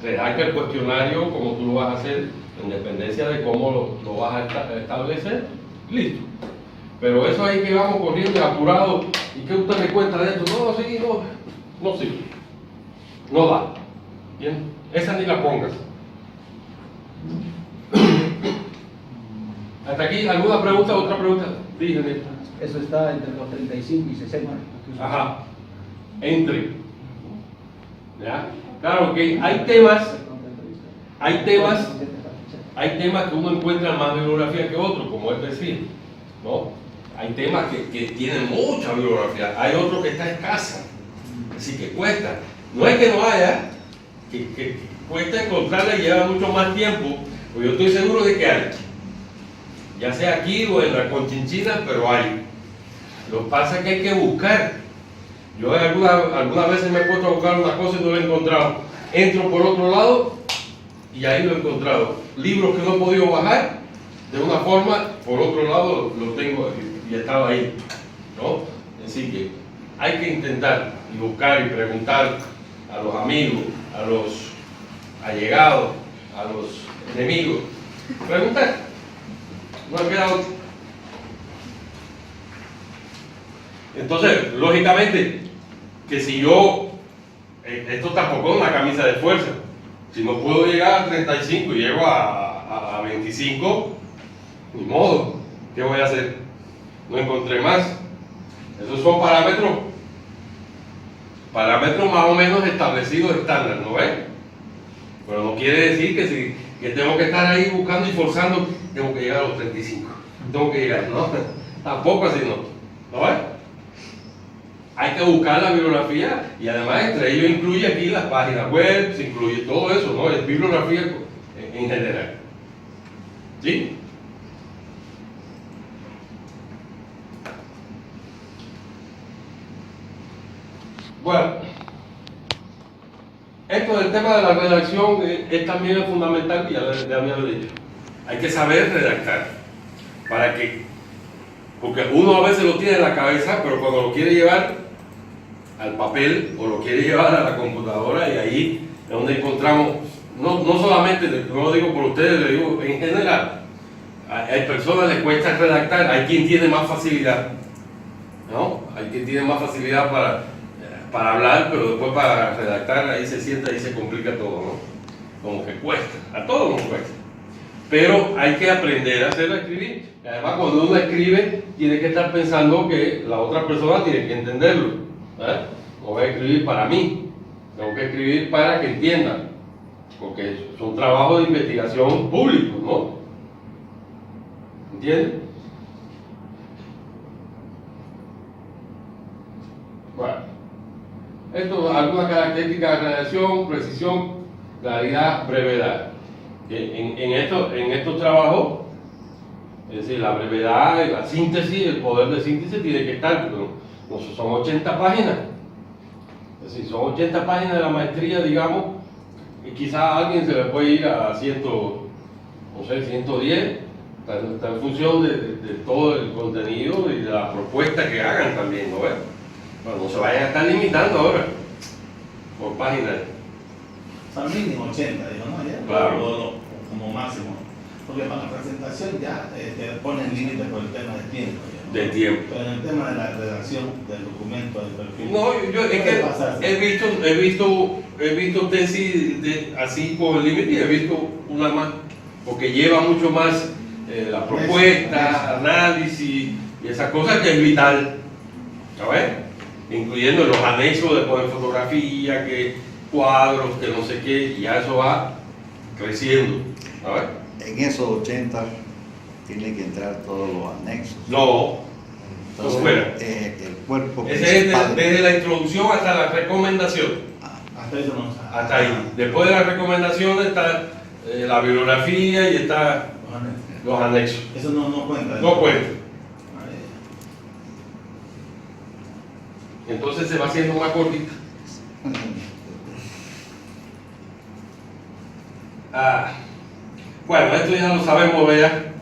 redacta el cuestionario como tú lo vas a hacer, en dependencia de cómo lo vas a establecer, listo. Pero eso ahí que vamos corriendo apurado, ¿y qué usted me cuenta de esto? No, sí, no sirve, no da, ¿bien? Esa ni la pongas. ¿Hasta aquí alguna pregunta? ¿Otra pregunta? Díganme. Eso está entre los 35 y 60. Ajá. Entre. ¿Ya? Claro que hay temas que uno encuentra más bibliografía que otros, como es decir, ¿no? Hay temas que tienen mucha bibliografía, hay otros que está escasa, así que cuesta. No es que no haya, que cuesta encontrarla y lleva mucho más tiempo, pues yo estoy seguro de que hay. Ya sea aquí o en la Conchinchina, pero hay. Lo que pasa es que hay que buscar. Yo algunas veces me he puesto a buscar una cosa y no lo he encontrado. Entro por otro lado y ahí lo he encontrado. Libros que no he podido bajar, de una forma, por otro lado lo tengo y estaba ahí, ¿no? Así que hay que intentar y buscar y preguntar a los amigos, a los allegados, a los enemigos. Preguntar. No ha quedado. Entonces, lógicamente, que si yo, esto tampoco es una camisa de fuerza, si no puedo llegar a 35 y llego a 25, ni modo, ¿qué voy a hacer? No encontré más. Esos son parámetros más o menos establecidos estándar, ¿no ves? Pero no quiere decir que tengo que estar ahí buscando y forzando, tengo que llegar a los 35, tengo que llegar, ¿no? Tampoco así, ¿no ves? Hay que buscar la bibliografía y además entre ellos incluye aquí las páginas web, se incluye todo eso, ¿no? Es bibliografía en general. ¿Sí? Bueno, esto del tema de la redacción es también fundamental, y ya había dicho. Hay que saber redactar, porque uno a veces lo tiene en la cabeza, pero cuando lo quiere llevar al papel o lo quiere llevar a la computadora, y ahí es donde encontramos, no solamente, no lo digo por ustedes, lo digo en general, hay personas que les cuesta redactar, hay quien tiene más facilidad, ¿no? Hay quien tiene más facilidad para hablar, pero después para redactar ahí se sienta y se complica todo, ¿no? Como que cuesta, a todos nos cuesta. Pero hay que aprender a hacer escribir. Y además, cuando uno escribe, tiene que estar pensando que la otra persona tiene que entenderlo, ¿verdad? No voy a escribir para mí, tengo que escribir para que entiendan, porque son trabajos de investigación públicos, ¿no? ¿Entienden? Bueno, esto, algunas características de redacción: precisión, claridad, brevedad. En estos trabajos Es decir, la brevedad, la síntesis, el poder de síntesis tiene que estar, pero no son 80 páginas. Es decir, son 80 páginas de la maestría, digamos, y quizás a alguien se le puede ir a 110, está en función de todo el contenido y de la propuesta que hagan también, ¿no ves? Bueno, no se vayan a estar limitando ahora por páginas. O sea, mínimo 80, digo, ¿no? Ya, Claro. como máximo. Porque para la presentación ya te ponen límites por el tema del tiempo. Ya, ¿no? De tiempo. Pero en el tema de la redacción del documento, del perfil. No, yo es puede pasarse. que he visto tesis así por el límite y he visto una más, porque lleva mucho más la propuesta, análisis y esas cosas que es vital, ¿sabes? Incluyendo los anexos de poner fotografía, que cuadros, que no sé qué, y ya eso va creciendo, ¿sabes? En esos 80 tiene que entrar todos los anexos. No, Entonces, fuera. El cuerpo Ese es principal. desde la introducción hasta la recomendación. Hasta eso no. Hasta ahí. Después de las recomendaciones está la bibliografía y está los anexos. Eso no cuenta. No cuenta. Vale. Entonces se va haciendo más cortita. Bueno, esto ya lo sabemos, vea.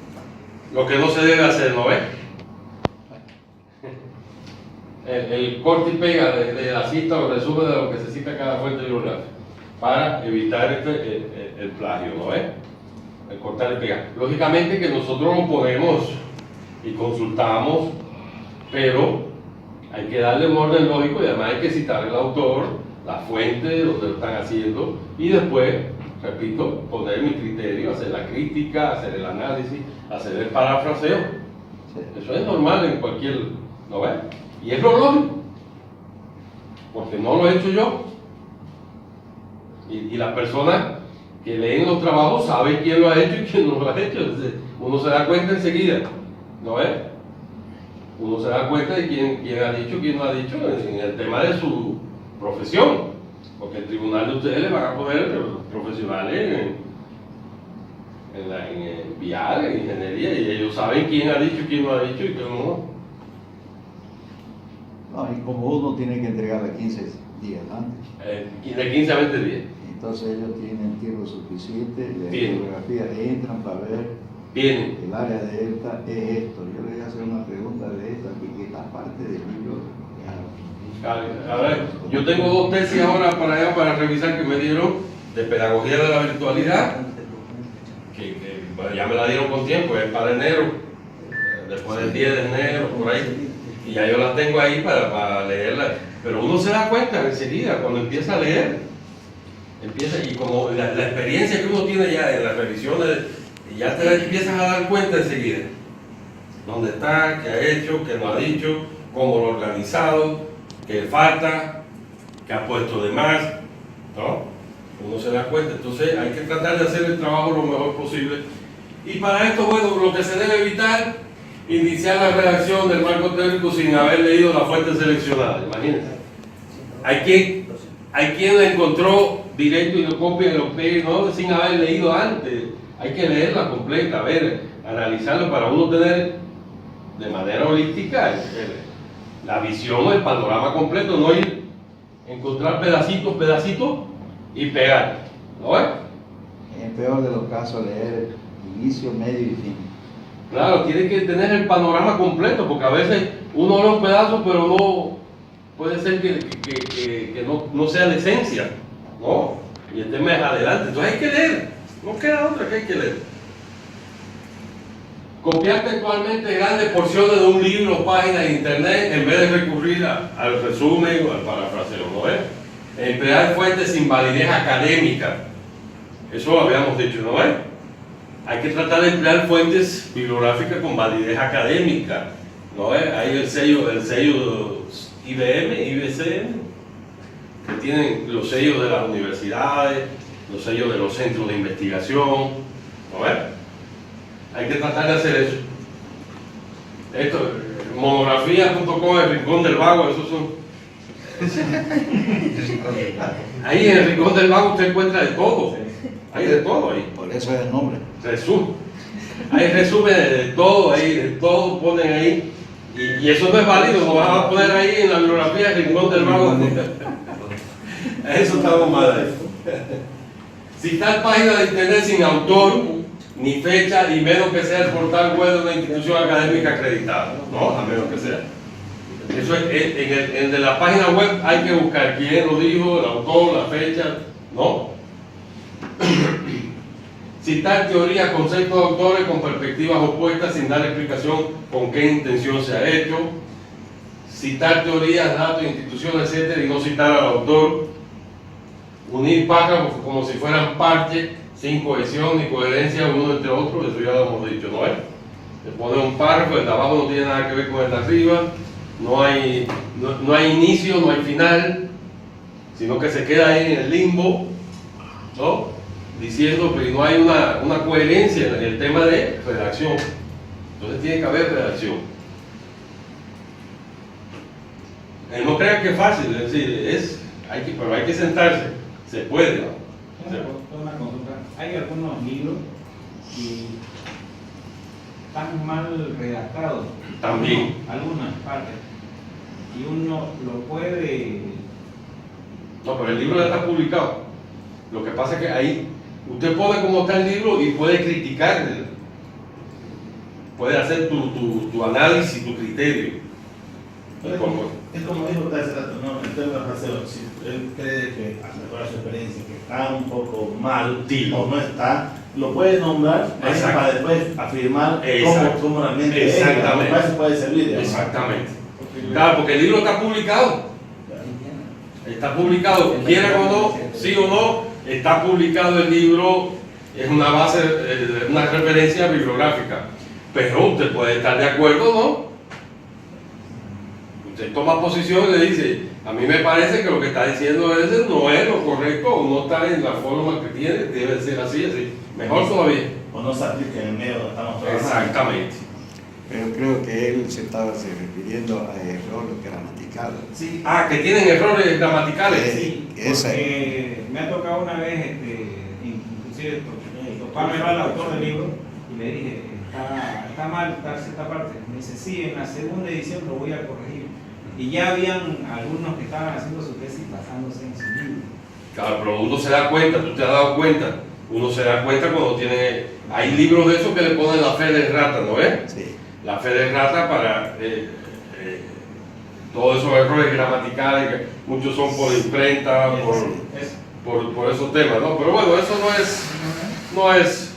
Lo que no se debe hacer, ¿no ve? El corte y pega de la cita o resumen de lo que se cita cada fuente bibliográfica para evitar el plagio, ¿no ve? El cortar y pegar. Lógicamente que nosotros lo ponemos y consultamos, pero hay que darle un orden lógico y además hay que citar el autor, la fuente de donde lo están haciendo y después, repito, poner mi criterio, hacer la crítica, hacer el análisis, hacer el parafraseo. Eso es normal en cualquier, ¿no ves? Y es lo lógico, porque no lo he hecho yo. Y las personas que leen los trabajos saben quién lo ha hecho y quién no lo ha hecho. Entonces, uno se da cuenta enseguida, ¿no ves? Uno se da cuenta de quién ha dicho, quién no ha dicho en el tema de su profesión. Porque el tribunal de ustedes le van a poner profesionales en vial, en ingeniería, y ellos saben quién ha dicho, quién no ha dicho y quién no. No, y como uno tiene que entregarla 15 días antes, De 15 a 20 días. entonces ellos tienen tiempo suficiente, de Bien. fotografía, entran para ver Bien. el área de esta es esto. Yo le voy a hacer una pregunta de esta, que esta parte del libro. A ver, yo tengo 2 tesis ahora para allá para revisar que me dieron de pedagogía de la virtualidad, que bueno, ya me la dieron con tiempo, es para enero, después del 10 de enero, por ahí, y ya yo la tengo ahí para leerla, pero uno se da cuenta enseguida cuando empieza a leer, y como la experiencia que uno tiene ya en las revisiones, ya te empiezas a dar cuenta enseguida, dónde está, qué ha hecho, qué no ha dicho, cómo lo ha organizado, que falta, que ha puesto de más, ¿no? Uno se da cuenta, entonces hay que tratar de hacer el trabajo lo mejor posible. Y para esto, bueno, lo que se debe evitar, iniciar la redacción del marco teórico sin haber leído la fuente seleccionada, imagínense. Hay quien la encontró directo y lo copia y lo pega, ¿no? Sin haber leído antes. Hay que leerla completa, ver, analizarlo para uno tener de manera holística la visión, el panorama completo, no ir encontrar pedacitos y pegar, ¿no ves? En el peor de los casos, leer inicio, medio y fin. Claro, tiene que tener el panorama completo, porque a veces uno lee un pedazo, pero no puede ser que no sea la esencia, ¿no? Y el tema es adelante, entonces hay que leer, no queda otra que hay que leer. Copiar textualmente grandes porciones de un libro o página de internet en vez de recurrir al resumen o al parafraseo, ¿no ves? Emplear fuentes sin validez académica, eso lo habíamos dicho, ¿no ves? Hay que tratar de emplear fuentes bibliográficas con validez académica, ¿no ves? Hay el sello IBM, IBCM, que tienen los sellos de las universidades, los sellos de los centros de investigación, ¿no ves? Hay que tratar de hacer eso. Esto, monografía.com, el Rincón del Vago, esos son. Ahí en el Rincón del Vago usted encuentra de todo. Hay de todo ahí. Por eso es el nombre. Resumen. Hay resúmenes de todo ahí, de todo ponen ahí. Y eso no es válido, lo van a poner ahí en la bibliografía del Rincón del Vago. Eso estamos mal ahí. Citar páginas de internet sin autor, ni fecha, y menos que sea el portal web de una institución académica acreditada. No, a menos que sea. Eso es, en de la página web hay que buscar quién lo dijo, el autor, la fecha, ¿no? Citar teorías, conceptos de autores con perspectivas opuestas sin dar explicación con qué intención se ha hecho. Citar teorías, datos, instituciones, etc. y no citar al autor. Unir párrafos como si fueran parches, sin cohesión ni coherencia uno entre otros, eso ya lo hemos dicho, ¿no es? Se pone un párrafo, el de abajo no tiene nada que ver con el de arriba, no hay inicio, no hay final, sino que se queda ahí en el limbo, ¿no? Diciendo que no hay una coherencia en el tema de redacción. Entonces tiene que haber redacción. No crean que es fácil, es decir, pero hay que sentarse. Se puede, ¿no? Una consulta. Hay algunos libros que están mal redactados. También. Algunas partes. Y uno lo puede. No, pero el libro ya está publicado. Lo que pasa es que ahí usted pone como está el libro y puede criticar, puede hacer tu análisis, tu criterio. Es como dijo usted hace rato, ¿no? El tema de hacerlo, si él cree que, a mejorar su experiencia, que está un poco mal o no está, lo puede nombrar para después afirmar cómo realmente es. Exactamente. Para eso puede servir. ¿No? Exactamente. Claro, porque el libro está publicado. Está publicado, quiera o no, sí o no, está publicado el libro, es una base, una referencia bibliográfica. Pero usted puede estar de acuerdo o no. Usted toma posición y le dice, a mí me parece que lo que está diciendo ese no es lo correcto o no está en la forma que tiene, debe ser así, así. Mejor todavía. O no se aplica en el medio donde estamos trabajando. Exactamente. Pero creo que él se estaba refiriendo a errores gramaticales. Sí. Ah, que tienen errores gramaticales. Sí, porque me ha tocado una vez, inclusive toparme al autor del libro y le dije, está mal esta parte. Me dice, sí, en la segunda edición lo voy a corregir. Y ya habían algunos que estaban haciendo su tesis basándose en su libro. Claro, pero uno se da cuenta, tú te has dado cuenta. Uno se da cuenta cuando tiene. Hay libros de esos que le ponen la fe de rata, ¿no ves? Sí. La fe de rata para todos esos errores gramaticales, que muchos son por imprenta, por esos temas, ¿no? Pero bueno, eso no es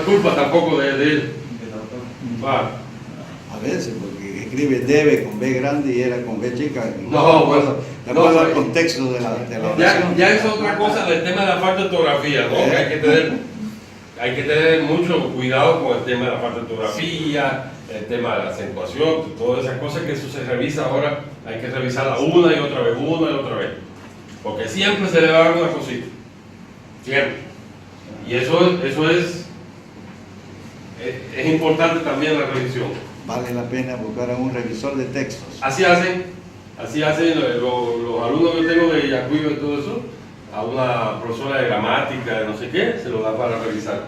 culpa tampoco de él. Va. A veces, porque escribe debe con B grande y era con B chica. No, bueno, de acuerdo al contexto de la oración. Ya es otra cosa del tema de la falta de ortografía, ¿no? Que hay que tener mucho cuidado con el tema de la falta de ortografía, el tema de la acentuación, todas esas cosas que eso se revisa ahora, hay que revisarla una y otra vez, porque siempre se le va a dar una cosita, siempre. Y eso es importante también la revisión. Vale la pena buscar a un revisor de textos. Así hacen los alumnos que tengo de Yacuyo y todo eso, a una profesora de gramática, de no sé qué, se lo da para revisar.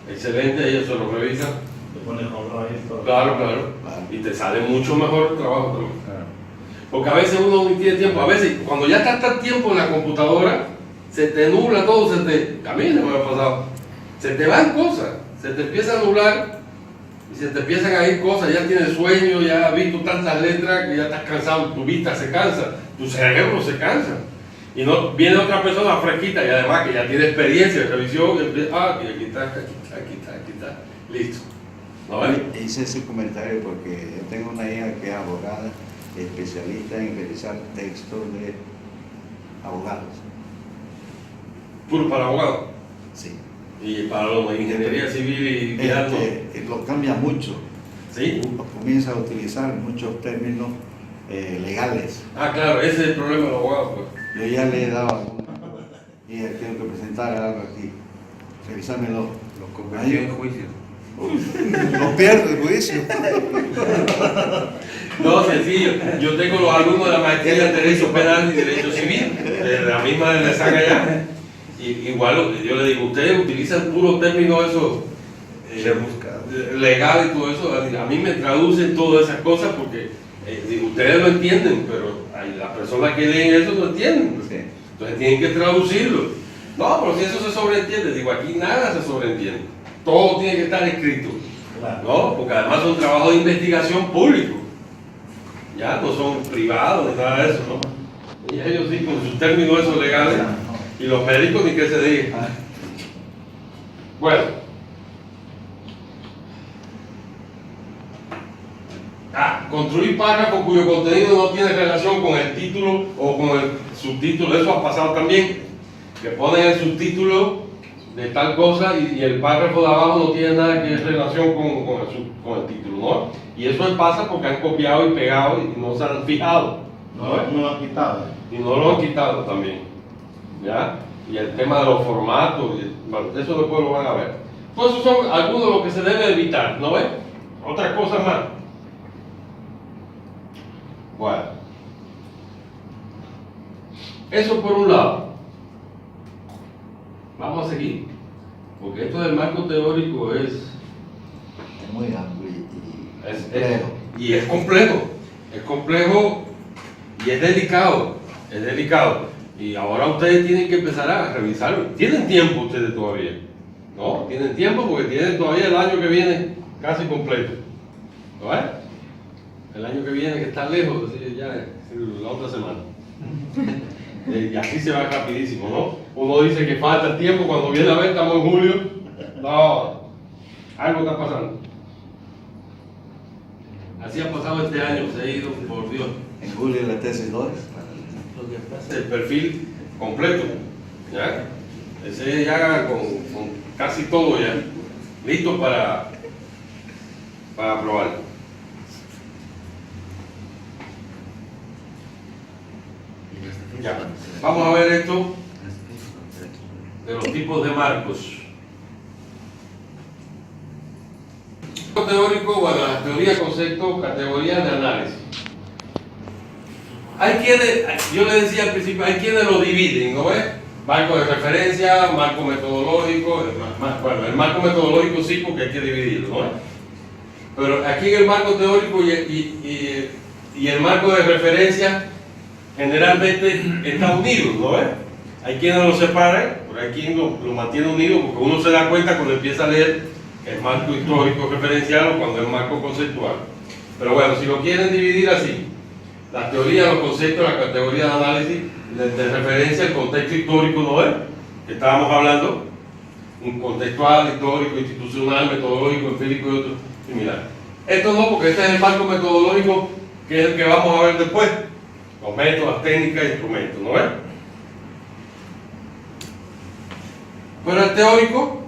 Excelente, ellos se lo revisan. Te pones con esto. Claro. Y te sale mucho mejor el trabajo también. Porque a veces uno no tiene tiempo, a veces cuando ya está tanto tiempo en la computadora, se te nubla todo, a mí no me ha pasado, se te van cosas, se te empieza a nublar y se te empiezan a ir cosas, ya tienes sueño, ya has visto tantas letras que ya estás cansado, tu vista se cansa, tu cerebro se cansa. Y no viene otra persona fresquita y además que ya tiene experiencia de revisión, y aquí está, listo. ¿No ves? Hice ese comentario porque yo tengo una hija que es abogada, especialista en revisar textos de abogados. Puro para abogados. Sí. Y para la ingeniería civil y vial, lo cambia mucho. ¿Sí? Comienza a utilizar muchos términos legales. Ah, claro, ese es el problema de los abogados, pues. Yo ya le he dado alguna y tengo que presentar algo aquí. Revísamelo. Lo convirtió en juicio. No pierde el juicio. No, sencillo. Yo tengo los alumnos de la maestría en Derecho Penal y Derecho Civil, de la misma de la saga allá. Y igual yo le digo, ustedes utilizan puros términos esos legal y todo eso. A mí me traducen todas esas cosas porque ustedes lo entienden, pero las personas que leen eso no entienden. Sí. Entonces tienen que traducirlo. No, pero si eso se sobreentiende, digo, aquí nada se sobreentiende. Todo tiene que estar escrito. Claro. ¿No? Porque además son trabajos de investigación público. Ya no son privados ni nada de eso, ¿no? Y ellos sí, con sus términos esos legales, y los médicos ni que se diga. Bueno. Construir párrafos cuyo contenido no tiene relación con el título o con el subtítulo. Eso ha pasado también. Que ponen el subtítulo de tal cosa y el párrafo de abajo no tiene nada que ver relación con el título, ¿no? Y eso pasa porque han copiado y pegado y no se han fijado, ¿no? No lo han quitado. Y no lo han quitado también, ¿ya? Y el tema de los formatos, bueno, eso después lo van a ver. Pues esos son algunos de los que se debe evitar, ¿no ves? Otra cosa más. Bueno. Eso por un lado. Vamos a seguir. Porque esto del marco teórico es muy amplio y es complejo. Es complejo y es delicado. Es delicado. Y ahora ustedes tienen que empezar a revisarlo. Tienen tiempo ustedes todavía. ¿No? Tienen tiempo porque tienen todavía el año que viene casi completo. ¿No ves? El año que viene que está lejos, así, ya la otra semana. Y así se va rapidísimo, ¿no? Uno dice que falta tiempo, cuando viene a ver estamos en julio. No, algo está pasando. Así ha pasado este año, se ha ido, por Dios. En julio la tesis 2. El perfil completo, ¿ya? Ese ya con casi todo ya, listo para aprobar. Ya. Vamos a ver esto de los tipos de marcos. Teórico, bueno, las teorías, conceptos, categorías de análisis. Hay quienes, yo le decía al principio, hay quienes lo dividen, ¿no ves? Marco de referencia, marco metodológico, bueno, el marco metodológico sí, porque hay que dividirlo, ¿no ves? Pero aquí en el marco teórico y el marco de referencia generalmente está unido, ¿no ves? Hay quienes lo separan, pero hay quien lo mantiene unido porque uno se da cuenta cuando empieza a leer el marco histórico referencial o cuando es marco conceptual. Pero bueno, si lo quieren dividir así, las teorías, los conceptos, la categoría de análisis, de referencia, el contexto histórico, ¿no ves? Que estábamos hablando, un contextual, histórico, institucional, metodológico, empírico y otro similar. Esto no, porque este es el marco metodológico que es el que vamos a ver después. Los métodos, las técnicas, instrumentos, ¿no ves? Pero el teórico,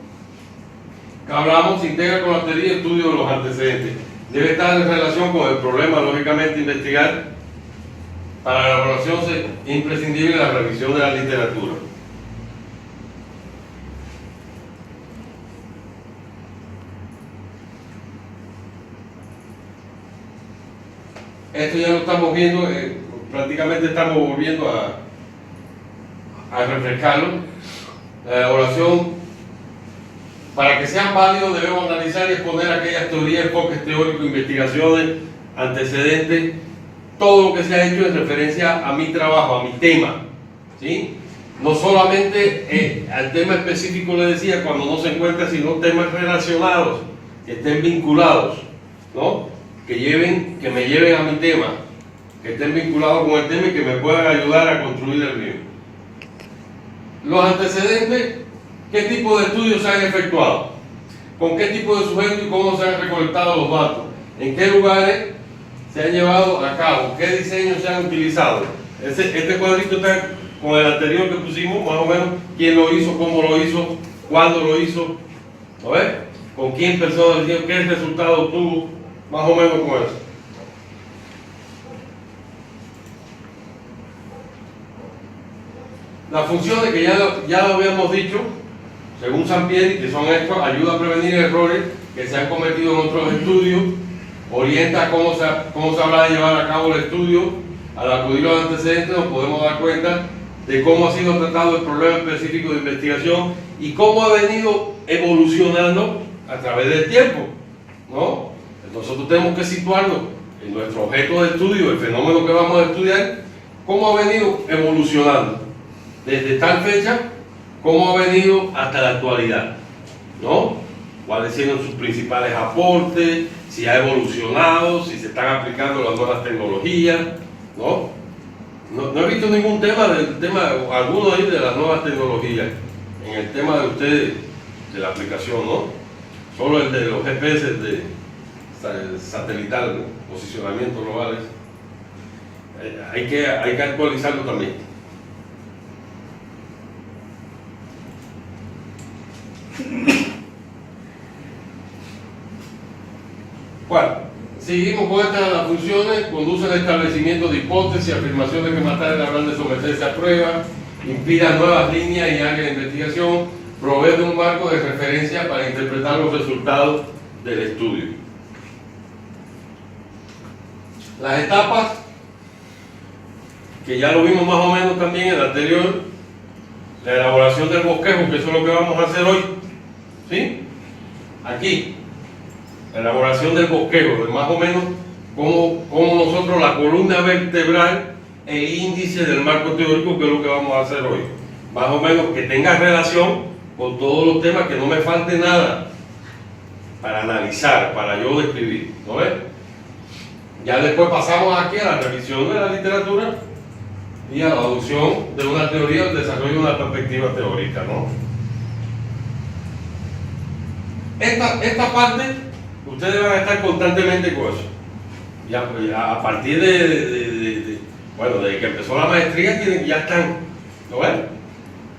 que hablamos, se integra con la teoría y estudio de los antecedentes. Debe estar en relación con el problema, lógicamente, investigar. Para la elaboración es imprescindible la revisión de la literatura. Esto ya lo estamos viendo, prácticamente estamos volviendo a refrescarlo. La elaboración, para que sean válidos, debemos analizar y exponer aquellas teorías, enfoques teóricos, investigaciones, antecedentes, todo lo que se ha hecho en referencia a mi trabajo, a mi tema, ¿sí? No solamente al tema específico, le decía, cuando no se encuentra, sino temas relacionados, que estén vinculados, ¿no? Que me lleven a mi tema, que estén vinculados con el tema y que me puedan ayudar a construir el mío. Los antecedentes, ¿qué tipo de estudios se han efectuado? ¿Con qué tipo de sujeto y cómo se han recolectado los datos? ¿En qué lugares se han llevado a cabo? ¿Qué diseños se han utilizado? Este cuadrito está con el anterior que pusimos, más o menos, quién lo hizo, cómo lo hizo, cuándo lo hizo, ¿no ves? Con quién personas, qué resultado tuvo, más o menos con eso. Las funciones que ya lo habíamos dicho, según Sampieri, que son estos: ayuda a prevenir errores que se han cometido en otros estudios, orienta a cómo se habrá de llevar a cabo el estudio. Al acudir a los antecedentes nos podemos dar cuenta de cómo ha sido tratado el problema específico de investigación y cómo ha venido evolucionando a través del tiempo, ¿no? Nosotros tenemos que situarnos en nuestro objeto de estudio, el fenómeno que vamos a estudiar, cómo ha venido evolucionando desde tal fecha, cómo ha venido hasta la actualidad, ¿no? Cuáles son sus principales aportes, si ha evolucionado, si se están aplicando las nuevas tecnologías, ¿no? No he visto ningún tema alguno ahí de las nuevas tecnologías, en el tema de ustedes, de la aplicación, ¿no? Solo el de los GPS de satelital, posicionamiento globales. Hay que actualizarlo también. Bueno, seguimos con estas funciones. Conduce al establecimiento de hipótesis, afirmaciones que más tarde habrán de someterse a prueba, inspira nuevas líneas y áreas de investigación, provee de un marco de referencia para interpretar los resultados del estudio. Las etapas, que ya lo vimos más o menos también en el anterior, la elaboración del bosquejo, que eso es lo que vamos a hacer hoy, ¿sí? Aquí, la elaboración del bosquejo, de más o menos cómo nosotros la columna vertebral, el índice del marco teórico, que es lo que vamos a hacer hoy. Más o menos que tenga relación con todos los temas, que no me falte nada para analizar, para yo describir, ¿no ves? Ya después pasamos aquí a la revisión de la literatura y a la adopción de una teoría, el desarrollo de una perspectiva teórica, ¿no? Esta parte, ustedes van a estar constantemente con eso. Ya, a partir de que empezó la maestría, ya están, ¿no ven?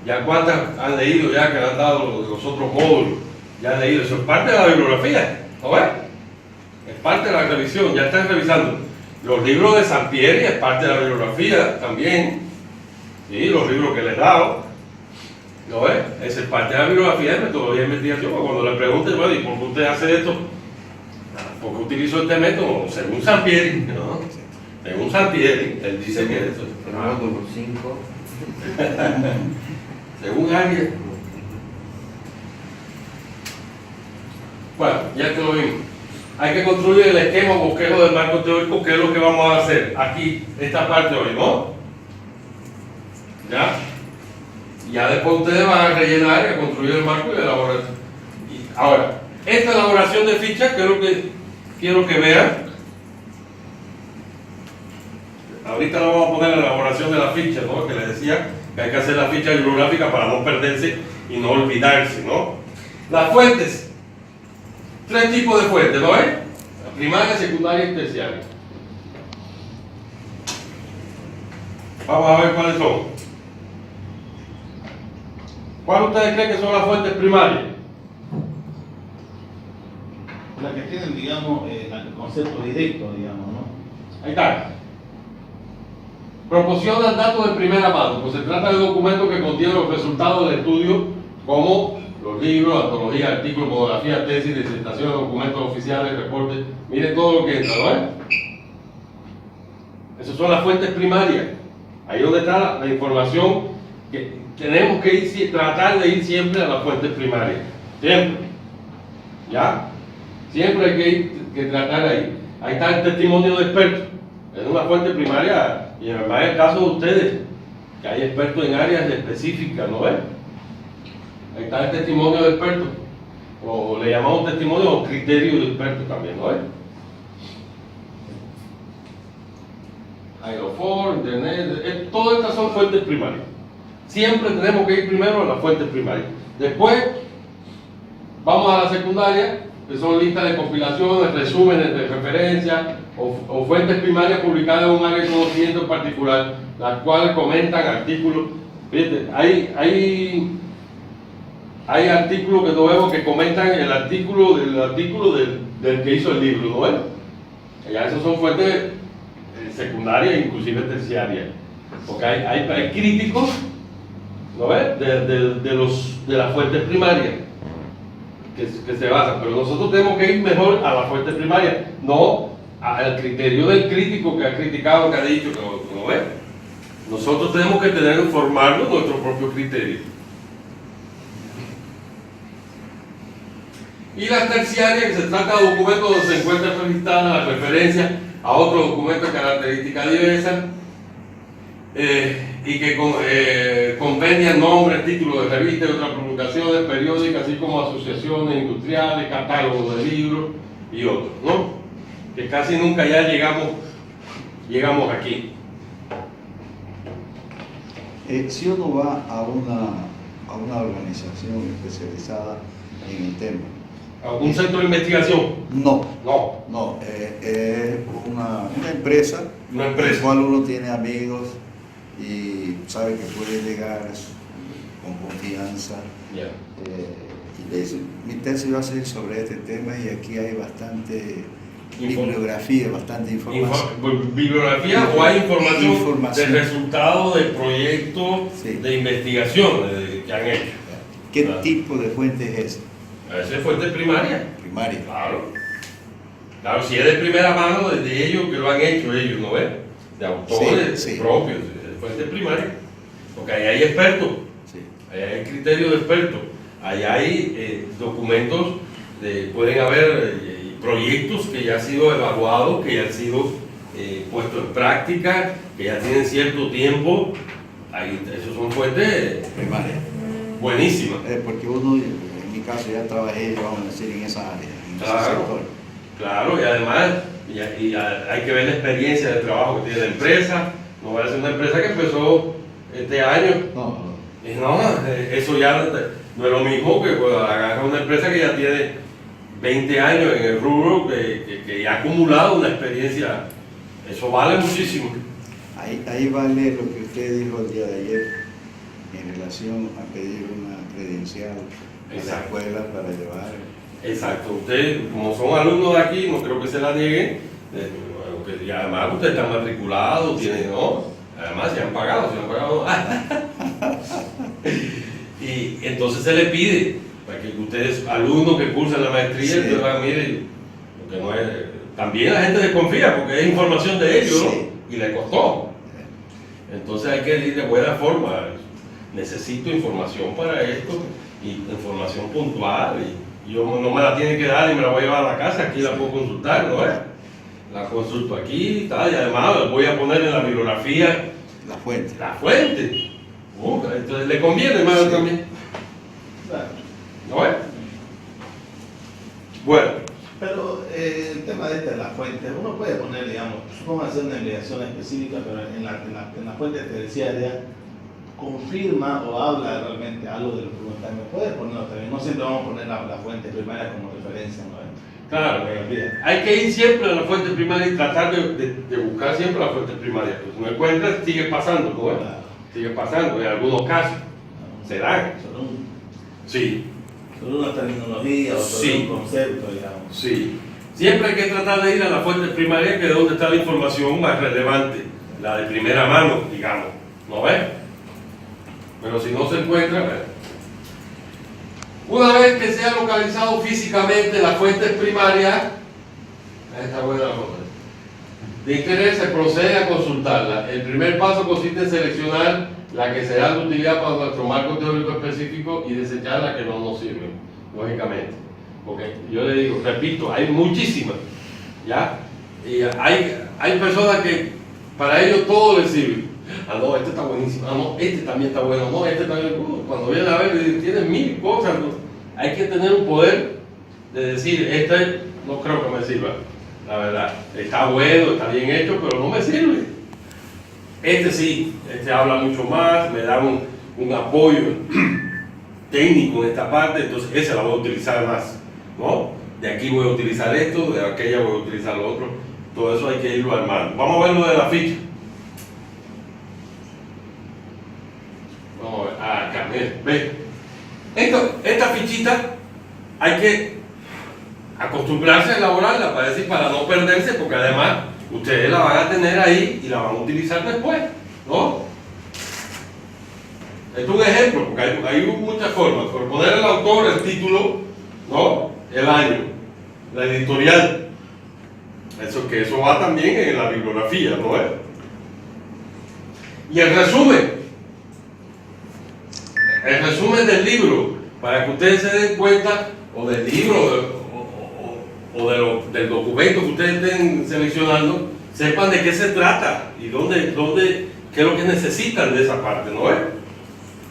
Ya cuántas han leído, ya que han dado los otros módulos, ya han leído, eso es parte de la bibliografía, ¿no ven? Es parte de la revisión, ya están revisando. Los libros de Sampieri es parte de la bibliografía también, ¿sí? Los libros que les he dado, ¿no ves? Esa es parte de la bibliografía de metodología de investigación. Cuando le pregunten, bueno, ¿y por qué usted hace esto? ¿Por qué utilizo este método? Según Sampieri, ¿no? Según Sampieri, él dice que esto. El módulo 5. Según Arias. Bueno, ya te lo vimos. Hay que construir el esquema bosquejo del marco teórico, que es lo que vamos a hacer aquí, esta parte hoy, ¿no? ¿Ya? Ya después ustedes van a rellenar y a construir el marco y elaborar. Ahora, esta elaboración de fichas, que es lo que quiero que vean. Ahorita lo vamos a poner la elaboración de la ficha, ¿no? Que les decía que hay que hacer la ficha bibliográfica para no perderse y no olvidarse, ¿no? Las fuentes. 3 tipos de fuentes, ¿no es? Primaria, secundaria y terciaria. Vamos a ver cuáles son. ¿Cuáles ustedes creen que son las fuentes primarias? Las que tienen, digamos, el concepto directo, digamos, ¿no? Ahí está. Proporcionan datos de primera mano, pues se trata de documentos que contienen los resultados del estudio, como los libros, antologías, artículos, monografías, tesis, disertaciones, documentos oficiales, reportes. Miren todo lo que entra, ¿no es? Esas son las fuentes primarias. Ahí es donde está la información que tenemos que tratar de ir siempre a las fuentes primarias. Siempre. ¿Ya? Siempre hay que tratar ahí. Ahí está el testimonio de expertos. Es una fuente primaria, y además el caso de ustedes, que hay expertos en áreas específicas, ¿no ves? Ahí está el testimonio de expertos, o le llamamos testimonio o criterio de expertos también, ¿no ves? Aerofor, internet, todas estas son fuentes primarias. Siempre tenemos que ir primero a las fuentes primarias. Después, vamos a la secundaria, que son listas de compilaciones, resúmenes de referencia o fuentes primarias publicadas en un área de conocimiento en particular, las cuales comentan artículos. Fíjate, hay artículos que no vemos que comentan el artículo del que hizo el libro, ¿no ven? Ya esas son fuentes secundarias, inclusive terciarias, porque hay críticos, ¿no ves? De las fuentes primarias que se basan, pero nosotros tenemos que ir mejor a la fuente primaria, no al criterio del crítico que ha criticado, que ha dicho, que no ves. Nosotros tenemos que formarnos nuestro propio criterio. Y las terciarias, que se trata de documentos donde se encuentra registrada la referencia a otro documento de características diversas y que compendian nombres, títulos de revistas y otras publicaciones periódicas, así como asociaciones industriales, catálogos de libros y otros, ¿no? Que casi nunca ya llegamos aquí. Si uno va a una organización especializada en el tema, ¿Algún centro de investigación? no, No. es una empresa, Una en empresa. la cual uno tiene amigos y sabe que puede llegar con confianza. Ya. Y le dice, mi tesis va a ser sobre este tema y aquí hay bastante Info- bibliografía, bastante información. ¿Bibliografía o hay información Información. del resultado de proyectos Sí. de investigación que han hecho? ¿Qué Ah. tipo de fuente es esa? Esa es fuente primaria. Primaria. Claro, si es de primera mano, de ellos que lo han hecho ellos, ¿no ves? De autores Sí, sí. propios, de fuente primaria. Porque ahí hay expertos, Sí. ahí hay criterios de expertos, ahí hay documentos, pueden haber proyectos que ya han sido evaluados, que ya han sido puestos en práctica, que ya tienen cierto tiempo. Ahí, esos son fuentes Primaria. buenísimas. Porque uno, en mi caso, ya trabajé, vamos a decir, en esa área, en ese Claro. sector. Claro, y además hay que ver la experiencia de trabajo que tiene la empresa. No va a ser una empresa que empezó este año. No, Y no, eso ya no es lo mismo que agarrar una empresa que ya tiene 20 años en el rubro, que ya ha acumulado una experiencia. Eso vale muchísimo. ahí vale lo que usted dijo el día de ayer en relación a pedir una credencial a la Exacto. escuela para llevar. Exacto, ustedes, como son alumnos de aquí, no creo que se la nieguen. Y además ustedes están matriculados, tienen, ¿no? Además se han pagado. Y entonces se le pide para que ustedes, alumnos que cursan la maestría, Sí. ustedes van, miren, porque no es, también la gente desconfía porque es información de ellos, Sí. ¿no? Y le costó. Entonces hay que ir de buena forma. Necesito información para esto, y información puntual. Y yo no me la tienen que dar y me la voy a llevar a la casa, aquí la puedo consultar, ¿no es? La consulto aquí, tal, y además voy a poner en la bibliografía La fuente. la fuente. Entonces le conviene, hermano, Sí. también. Claro. ¿No es? Bueno, Pero el tema de la fuente, uno puede poner, digamos, vamos a hacer una investigación específica, pero en la fuente terciaria confirma o habla realmente algo de lo que uno está. Me puede ponerlo también, no siempre vamos a poner la fuente primaria como referencia, ¿no? claro, Bibliografía. hay que ir siempre a la fuente primaria y tratar de buscar siempre la fuente primaria. Pues si no encuentras, sigue pasando, ¿no es? Claro. Sigue pasando, en algunos casos. Se dan. Sí, Sobre una terminología o sobre Sí. un concepto, digamos. sí. Siempre hay que tratar de ir a la fuente primaria, que es donde está la información más relevante, la de primera mano, digamos. ¿No ves? Pero si no se encuentra, ¿ves? Una vez que se ha localizado físicamente la fuente primaria, esta buena la foto, de interés, se procede a consultarla. El primer paso consiste en seleccionar la que será de utilidad para nuestro marco teórico específico y desechar la que no nos sirve, lógicamente. Porque yo le digo, repito, hay muchísimas, ¿ya? Y hay personas que para ellos todo les sirve. Ah, no, este está buenísimo. Ah, no, este también está bueno. No, este también. Cuando vienen a ver, tienen 1000 cosas. ¿No? Hay que tener un poder de decir, este no creo que me sirva. La verdad, está bueno, está bien hecho, pero no me sirve. Este sí, este habla mucho más, me da un apoyo técnico en esta parte, entonces esa la voy a utilizar más, ¿no? De aquí voy a utilizar esto, de aquella voy a utilizar lo otro. Todo eso hay que irlo armando. Vamos a ver lo de la ficha. Vamos a ver, acá, miren, ve. Esta fichita hay que acostumbrarse a elaborarla para no perderse, porque además ustedes la van a tener ahí y la van a utilizar después, ¿no? Esto es un ejemplo, porque hay muchas formas. Por poner el autor, el título, ¿no? El año, la editorial. Eso va también en la bibliografía, ¿no es? Y el resumen del libro, para que ustedes se den cuenta o del libro del documento que ustedes estén seleccionando, sepan de qué se trata y qué es lo que necesitan de esa parte, ¿no es?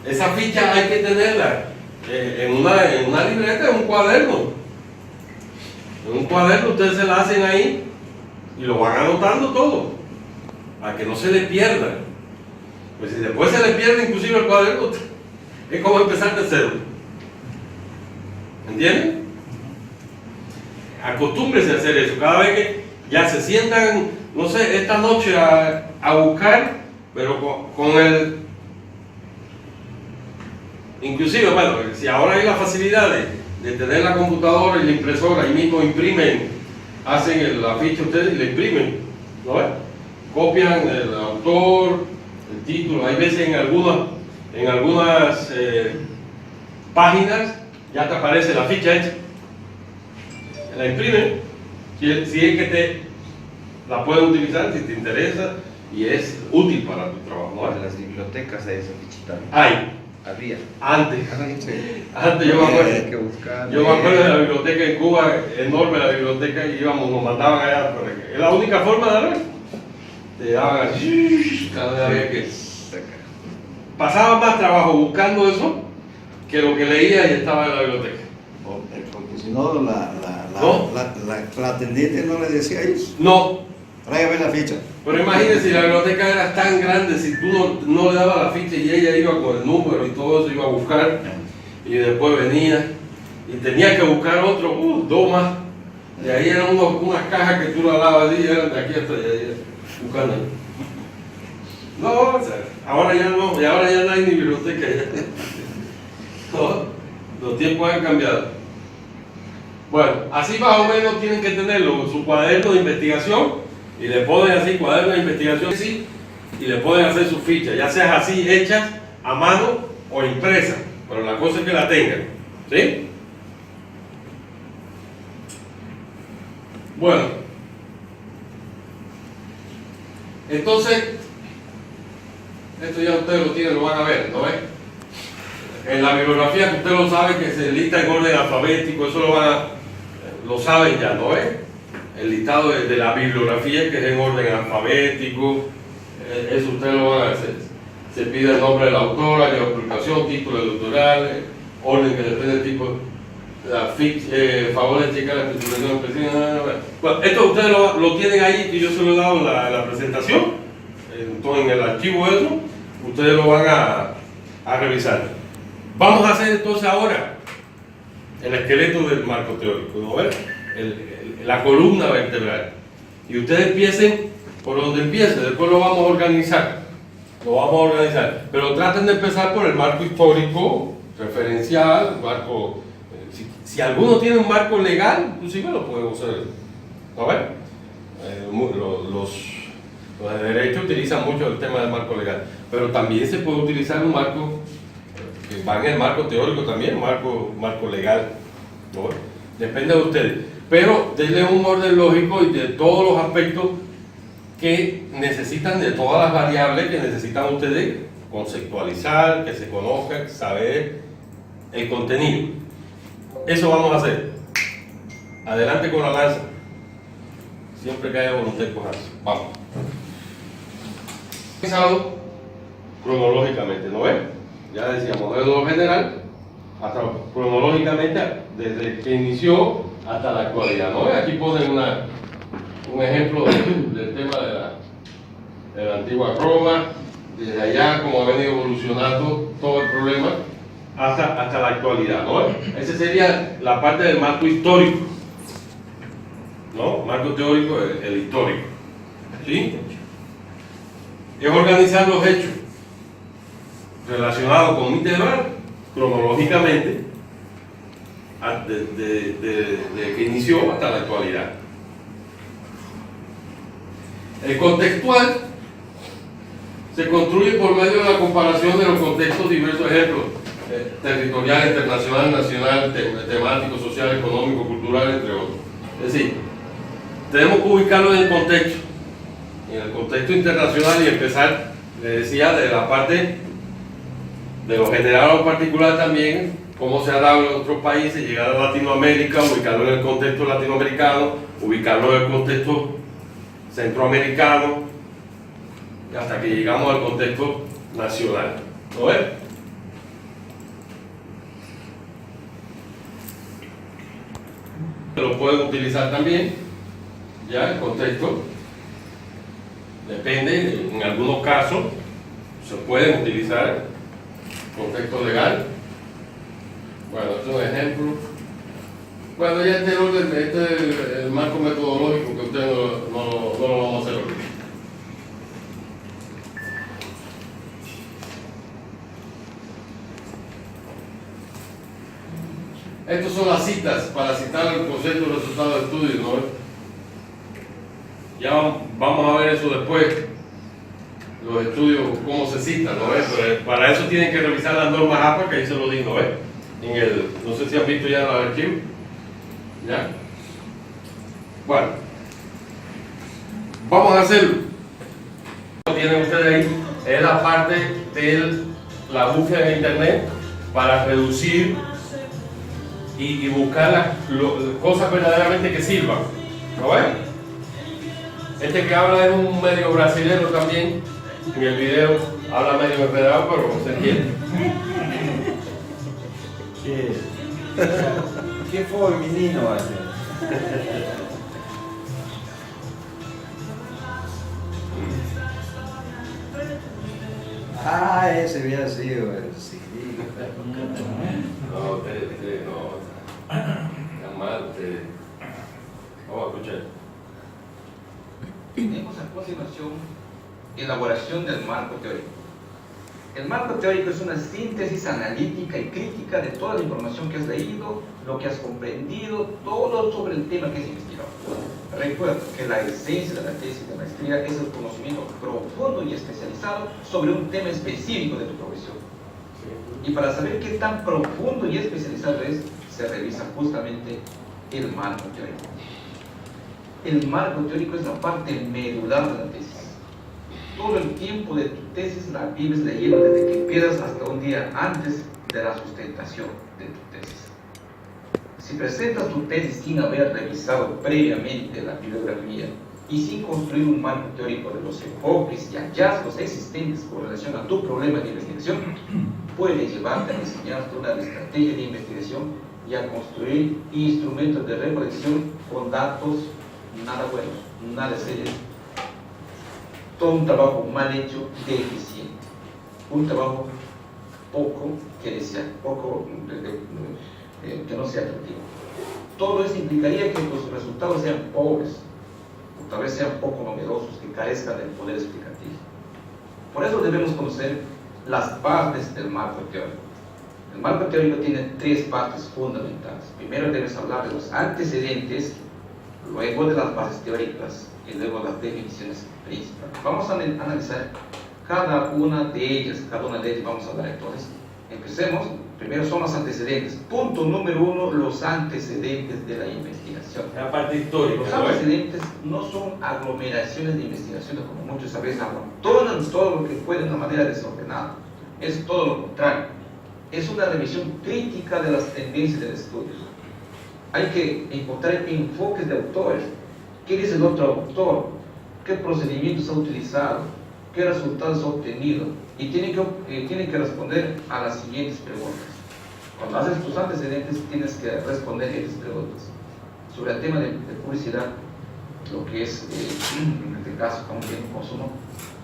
Esa ficha hay que tenerla en una libreta, en un cuaderno. En un cuaderno ustedes se la hacen ahí y lo van anotando todo, para que no se le pierda. Pues si después se le pierde inclusive el cuaderno, es como empezar de cero. ¿Entienden? Acostúmbrese a hacer eso. Cada vez que ya se sientan, no sé, esta noche a buscar, pero con el... Inclusive, bueno, si ahora hay la facilidad de tener la computadora y la impresora, ahí mismo imprimen, hacen la ficha ustedes y la imprimen, ¿no ves? Copian el autor, el título. Hay veces en algunas páginas ya te aparece la ficha hecha. La imprimen, si es que la puedes utilizar, si te interesa y es útil para tu trabajo, ¿no? En las bibliotecas hay esa fichita. Hay. Había. Antes yo me Hay que acuerdo. buscar. Yo me acuerdo de la biblioteca en Cuba, enorme la biblioteca, y íbamos, nos mandaban allá. Es la única forma de hablar. Te daban así, cada vez que. Pasaba más trabajo buscando eso que lo que leía y estaba en la biblioteca. Porque si no, ¿No? la atendiente no le decía a ellos, No, tráigame la ficha. pero imagínense, si la biblioteca era tan grande, si tú no le dabas la ficha y ella iba con el número y todo eso, iba a buscar, y después venía y tenía que buscar otro, dos más. Y ahí eran unas cajas que tú la dabas y eran de aquí hasta allá, buscando. No, o sea, ahora ya no, y ahora ya no hay ni biblioteca. No, los tiempos han cambiado. Bueno, así más o menos tienen que tenerlo, su cuaderno de investigación, y le ponen así, cuaderno de investigación, sí, y le pueden hacer su ficha, ya sea así, hechas a mano o impresa, pero la cosa es que la tengan, ¿sí? Bueno, entonces, esto ya ustedes lo tienen, lo van a ver, ¿no ves? En la bibliografía, que usted lo sabe, que se lista en orden alfabético, eso lo saben ya, ¿no ves? El listado de la bibliografía, que es en orden alfabético, eso ustedes lo van a hacer. Se pide el nombre de la autora, la publicación, título doctoral, orden que depende del tipo, la ficha, favor de checar la presentación específica. Bueno, esto ustedes lo tienen ahí, que yo se lo he dado en la presentación, en el archivo eso, ustedes lo van a revisar. Vamos a hacer entonces ahora el esqueleto del marco teórico, ¿no ves? La columna vertebral. Y ustedes empiecen por donde empiecen, después lo vamos a organizar. Pero traten de empezar por el marco histórico, referencial, marco. Si alguno tiene un marco legal, inclusive lo pueden usar. ¿No ves? Los de derecho utilizan mucho el tema del marco legal, pero también se puede utilizar un marco que va en el marco teórico también, marco legal, ¿no? Depende de ustedes, pero denle un orden lógico y de todos los aspectos que necesitan, de todas las variables que necesitan ustedes conceptualizar, que se conozcan, saber el contenido. Eso vamos a hacer. Adelante con la lanza, siempre que haya voluntad de cogerse. Vamos. Cronológicamente, ¿no ves? Ya decía, modelo general, hasta cronológicamente, desde que inició hasta la actualidad, ¿no? Aquí ponen un ejemplo del tema de la antigua Roma, desde allá, como ha venido evolucionando todo el problema, hasta la actualidad, ¿no? Esa sería la parte del marco histórico, ¿no? Marco teórico, el histórico, ¿sí? Es organizar los hechos relacionados con un tema cronológicamente desde que inició hasta la actualidad. El contextual se construye por medio de la comparación de los contextos diversos, ejemplos territorial, internacional, nacional, temático, social, económico, cultural, entre otros. Es decir, tenemos que ubicarlo en el contexto internacional, y empezar, le decía, de la parte de lo general a lo particular también, cómo se ha dado en otros países, llegar a Latinoamérica, ubicarlo en el contexto latinoamericano, ubicarlo en el contexto centroamericano, hasta que llegamos al contexto nacional. ¿No ves? Lo pueden utilizar también, ya el contexto, depende, en algunos casos se pueden utilizar contexto legal. Bueno, este es un ejemplo. Bueno, ya este es el marco metodológico que ustedes no lo vamos a hacer ahorita. Estas son las citas para citar el concepto de resultado de estudio, ¿no? Ya vamos a ver eso después, los estudios, cómo se citan, ¿no? Pero para eso tienen que revisar las normas APA, que ahí se lo di, ¿no? No sé si han visto ya el archivo. ¿Ya? Bueno, vamos a hacerlo. Lo que tienen ustedes ahí es la parte de la búsqueda en internet para reducir y buscar las cosas verdaderamente que sirvan. ¿No ven? Este que habla es un medio brasilero también. En el video habla medio enredado, pero se entiende. ¿Qué fue el menino hace? Ah, ese había sido el CD. No, ustedes no. Está mal, ustedes. Vamos a escuchar. Tenemos a continuación elaboración del marco teórico. El marco teórico es una síntesis analítica y crítica de toda la información que has leído, lo que has comprendido, todo sobre el tema que has investigado. Recuerda que la esencia de la tesis de maestría es el conocimiento profundo y especializado sobre un tema específico de tu profesión. Y para saber qué tan profundo y especializado es, se revisa justamente el marco teórico. El marco teórico es la parte medular de la tesis. Todo el tiempo de tu tesis la vives leyendo desde que empiezas hasta un día antes de la sustentación de tu tesis. Si presentas tu tesis sin haber revisado previamente la bibliografía y sin construir un marco teórico de los enfoques y hallazgos existentes con relación a tu problema de investigación, puede llevarte a diseñarte una estrategia de investigación y a construir instrumentos de recolección con datos nada buenos, nada serios. Todo un trabajo mal hecho, deficiente. Un trabajo poco que desea, que no sea atractivo. Todo eso implicaría que los resultados sean pobres, o tal vez sean poco novedosos, que carezcan del poder explicativo. Por eso debemos conocer las partes del marco teórico. El marco teórico tiene tres partes fundamentales. Primero debes hablar de los antecedentes, luego de las bases teóricas y luego las definiciones principales. Vamos a analizar cada una de ellas vamos a hablar entonces. Empecemos, primero son los antecedentes. Punto número uno, los antecedentes de la investigación. La parte histórica. Los antecedentes no son aglomeraciones de investigaciones como muchos a veces hablan. Todo lo que puede de una manera desordenada. Es todo lo contrario. Es una revisión crítica de las tendencias del estudio. Hay que encontrar enfoques de autores. ¿Qué dice el otro autor? ¿Qué procedimientos ha utilizado? ¿Qué resultados ha obtenido? Y tiene que responder a las siguientes preguntas. Cuando haces tus antecedentes, tienes que responder estas preguntas. Sobre el tema de publicidad, lo que es, en este caso, como bien consumo,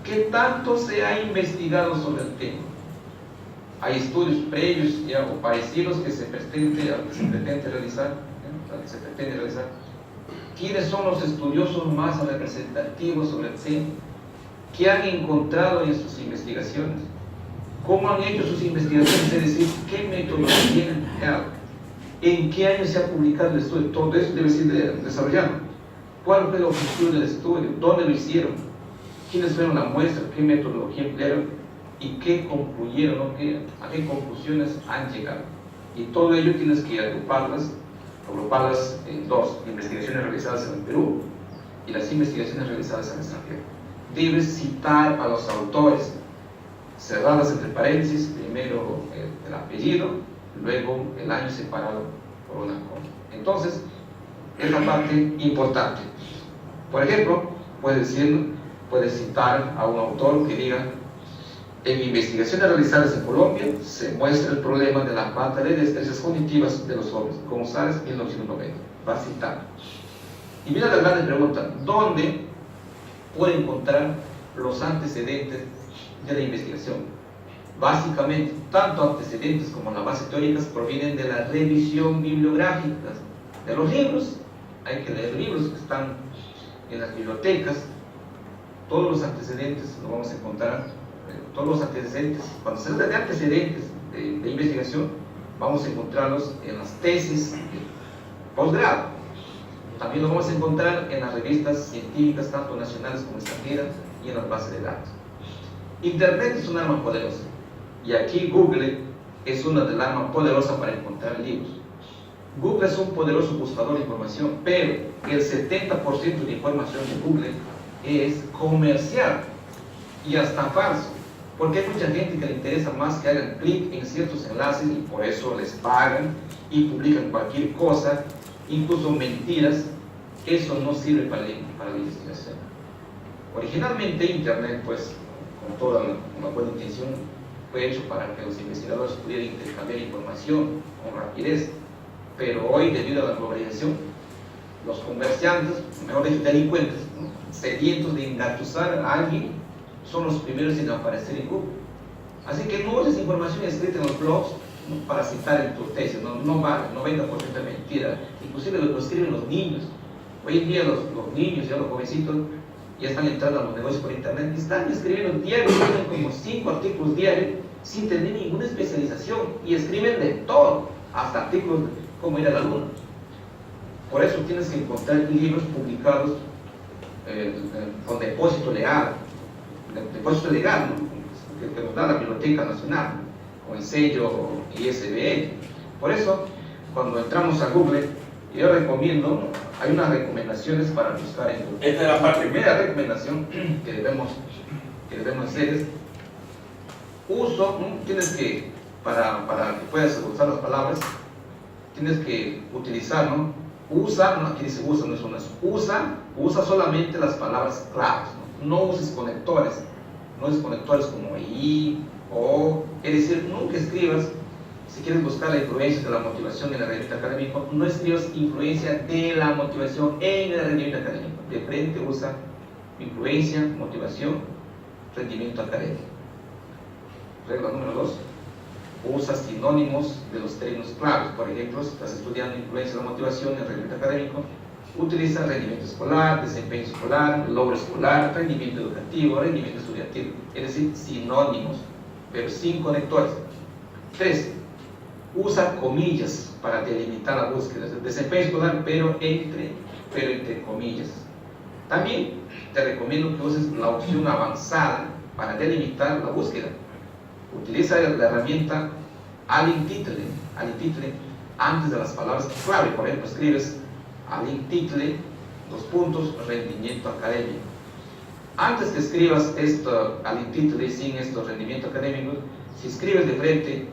¿qué tanto se ha investigado sobre el tema? Hay estudios previos ya, o parecidos que se pretende realizar. ¿Quiénes son los estudiosos más representativos sobre el tema? ¿Qué han encontrado en sus investigaciones? ¿Cómo han hecho sus investigaciones? Es decir, ¿qué metodología han empleado? ¿En qué año se ha publicado el estudio? Todo eso debe ser desarrollado. ¿Cuál fue el objetivo del estudio? ¿Dónde lo hicieron? ¿Quiénes fueron la muestra? ¿Qué metodología emplearon? ¿Y qué concluyeron? ¿A qué conclusiones han llegado? Y todo ello tienes que agruparlas en dos: investigaciones realizadas en el Perú y las investigaciones realizadas en el extranjero. Debes citar a los autores, cerradas entre paréntesis, primero el apellido, luego el año separado por una coma. Entonces, es la parte importante. Por ejemplo, puedes citar a un autor que diga: en investigaciones realizadas en Colombia se muestra el problema de la falta de destrezas cognitivas de los jóvenes. González, 1990. Va a citar. Y mira la gran pregunta: ¿dónde puede encontrar los antecedentes de la investigación? Básicamente, tanto antecedentes como las bases teóricas provienen de la revisión bibliográfica de los libros. Hay que leer libros que están en las bibliotecas. Todos los antecedentes los vamos a encontrar, todos los antecedentes, cuando se trata de antecedentes de investigación, vamos a encontrarlos en las tesis de posgrado. También los vamos a encontrar en las revistas científicas, tanto nacionales como extranjeras, y en las bases de datos. Internet es un arma poderosa, y aquí Google es una de las armas poderosas para encontrar libros. Google es un poderoso buscador de información, pero el 70% de información de Google es comercial y hasta falso, porque hay mucha gente que le interesa más que hagan clic en ciertos enlaces y por eso les pagan y publican cualquier cosa, incluso mentiras. Eso no sirve para la investigación. Originalmente Internet, pues, con toda una buena intención, fue hecho para que los investigadores pudieran intercambiar información con rapidez, pero hoy, debido a la globalización, los comerciantes, mejor dicho, delincuentes, ¿no?, sedientos de engatusar a alguien, son los primeros en aparecer en Google. Así que no uses información escrita en los blogs, ¿no?, para citar en tu tesis. No vale, 90% de mentira. Inclusive lo escriben los niños. Hoy en día los niños y los jovencitos ya están entrando a los negocios por internet y están escribiendo diarios, tienen como 5 artículos diarios sin tener ninguna especialización, y escriben de todo, hasta artículos de cómo ir a la luna. Por eso tienes que encontrar libros publicados con depósito legal, ¿no?, que nos da la Biblioteca Nacional, con el sello ISBN. Por eso, cuando entramos a Google, yo recomiendo, ¿no?, hay unas recomendaciones para buscar en Google. Esta es la parte. La primera recomendación que debemos hacer es uso, ¿no?, tienes que, para que puedas usar las palabras, tienes que utilizar, ¿no?, aquí dice usa, no es una, usa solamente las palabras claves, no uses conectores, no uses conectores como y, o, es decir, nunca escribas, si quieres buscar la influencia de la motivación en el rendimiento académico, no escribas influencia de la motivación en el rendimiento académico. De frente usa influencia, motivación, rendimiento académico. Regla número 2. Usa sinónimos de los términos claves. Por ejemplo, si estás estudiando influencia de la motivación en el rendimiento académico, utiliza rendimiento escolar, desempeño escolar, logro escolar, rendimiento educativo, rendimiento estudiantil. Es decir, sinónimos, pero sin conectores. 3. Usa comillas para delimitar la búsqueda. Desempeño escolar, pero entre comillas. También te recomiendo que uses la opción avanzada para delimitar la búsqueda. Utiliza la herramienta al-title antes de las palabras clave. Por ejemplo, escribes al-title, rendimiento académico. Antes que escribas esto al-title sin estos rendimiento académico, si escribes de frente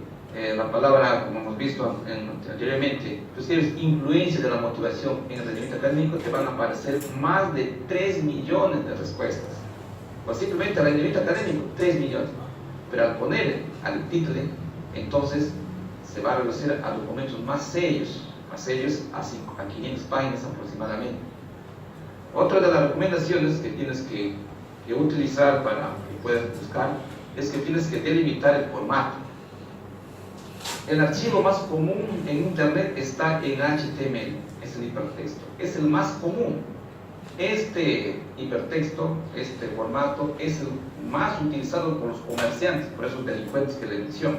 la palabra, como hemos visto anteriormente, tú escribes influencia de la motivación en el rendimiento académico, te van a aparecer más de 3 millones de respuestas. O simplemente rendimiento académico, 3 millones. Pero al poner al título, entonces se va a reducir a documentos más serios a 500 páginas aproximadamente. Otra de las recomendaciones que tienes que utilizar para que puedas buscar es que tienes que delimitar el formato. El archivo más común en Internet está en HTML, es el hipertexto, es el más común. Este hipertexto, este formato, es el más utilizado por los comerciantes, por esos delincuentes que le menciono,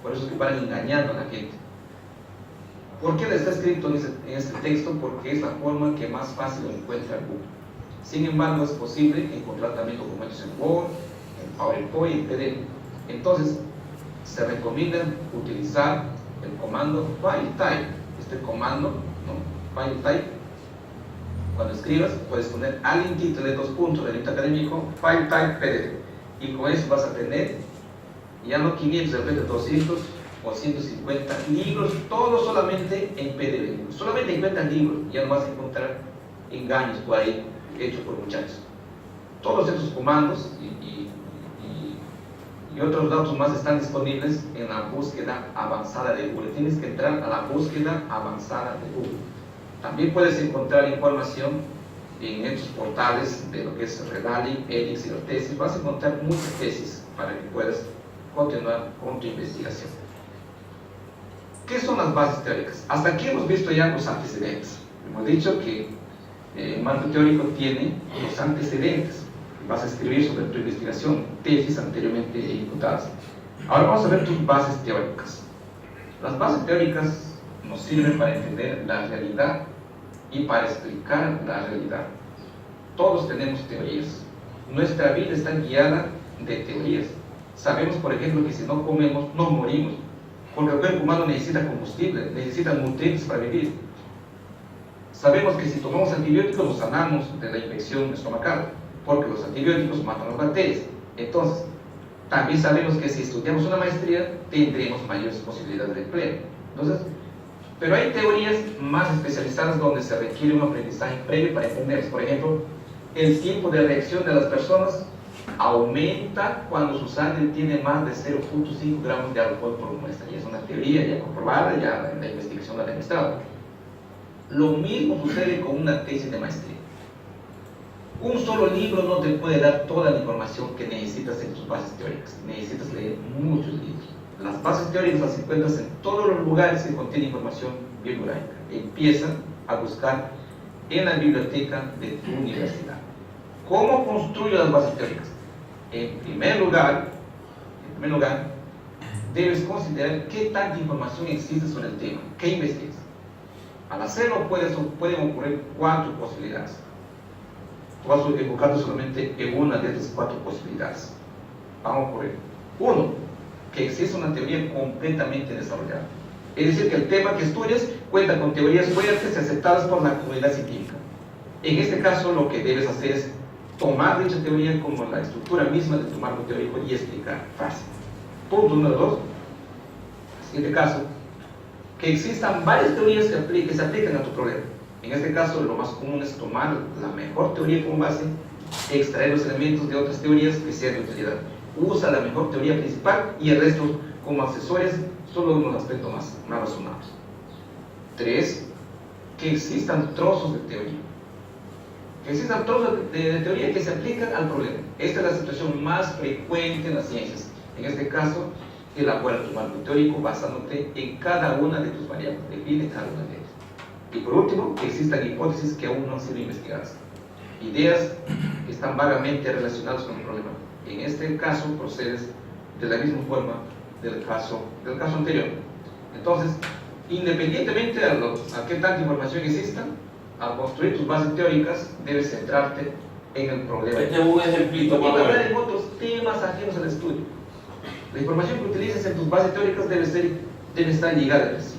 por eso que van engañando a la gente. ¿Por qué le está escrito en este texto? Porque es la forma que más fácil lo encuentra Google. Sin embargo, es posible encontrar también documentos en Word, en PowerPoint, en PDF. Entonces, se recomienda utilizar el comando FileType. Este comando, ¿no?, FileType, cuando escribas, puedes poner al título de rendimiento académico, FileType PDF. Y con eso vas a tener ya no 500, de repente 200 o 150 libros, todos solamente en PDF. Solamente encuentran libros, ya no vas a encontrar engaños por ahí hechos por muchachos. Todos esos comandos y otros datos más están disponibles en la búsqueda avanzada de Google. Tienes que entrar a la búsqueda avanzada de Google. También puedes encontrar información en estos portales de lo que es Redaly, edX y los tesis. Vas a encontrar muchas tesis para que puedas continuar con tu investigación. ¿Qué son las bases teóricas? Hasta aquí hemos visto ya los antecedentes. Hemos dicho que el marco teórico tiene los antecedentes. Vas a escribir sobre tu investigación, tesis anteriormente ejecutadas. Ahora vamos a ver tus bases teóricas. Las bases teóricas nos sirven para entender la realidad y para explicar la realidad. Todos tenemos teorías. Nuestra vida está guiada de teorías. Sabemos, por ejemplo, que si no comemos, nos morimos, porque el cuerpo humano necesita combustible, necesita nutrientes para vivir. Sabemos que si tomamos antibióticos nos sanamos de la infección estomacal, porque los antibióticos matan las bacterias. Entonces, también sabemos que si estudiamos una maestría, tendremos mayores posibilidades de empleo. Entonces, pero hay teorías más especializadas donde se requiere un aprendizaje previo para entenderlas. Por ejemplo, el tiempo de reacción de las personas aumenta cuando su sangre tiene más de 0.5 gramos de alcohol por muestra. Y es una teoría ya comprobada, ya en la investigación la han demostrado. Lo mismo sucede con una tesis de maestría. Un solo libro no te puede dar toda la información que necesitas en tus bases teóricas. Necesitas leer muchos libros. Las bases teóricas las encuentras en todos los lugares que contienen información bibliográfica. Empieza a buscar en la biblioteca de tu universidad. ¿Cómo construyo las bases teóricas? En primer lugar, debes considerar qué tanta información existe sobre el tema, qué investigas. Al hacerlo pueden ocurrir 4 posibilidades. Tú vas a enfocarte solamente en una de estas 4 posibilidades. Vamos a ocurrir. 1, que existe una teoría completamente desarrollada. Es decir, que el tema que estudias cuenta con teorías fuertes y aceptadas por la comunidad científica. En este caso, lo que debes hacer es tomar dicha teoría como la estructura misma de tu marco teórico y explicar fácil. Punto número 2. Siguiente caso, que existan varias teorías que se aplican a tu problema. En este caso, lo más común es tomar la mejor teoría como base, extraer los elementos de otras teorías que sean de utilidad. Usa la mejor teoría principal y el resto como accesorios, solo unos aspectos más razonables. 3. Que existan trozos de teoría. Que existan trozos de teoría que se aplican al problema. Esta es la situación más frecuente en las ciencias. En este caso, elabora tu marco teórico basándote en cada una de tus variables. Define cada una de ellas. Y por último, que existan hipótesis que aún no han sido investigadas. Ideas que están vagamente relacionadas con el problema. En este caso, procedes de la misma forma del caso anterior. Entonces, independientemente a qué tanta información exista, al construir tus bases teóricas, debes centrarte en el problema. Este es un ejemplito para para hablar en otros temas ajenos al estudio. La información que utilices en tus bases teóricas debe estar ligada entre sí.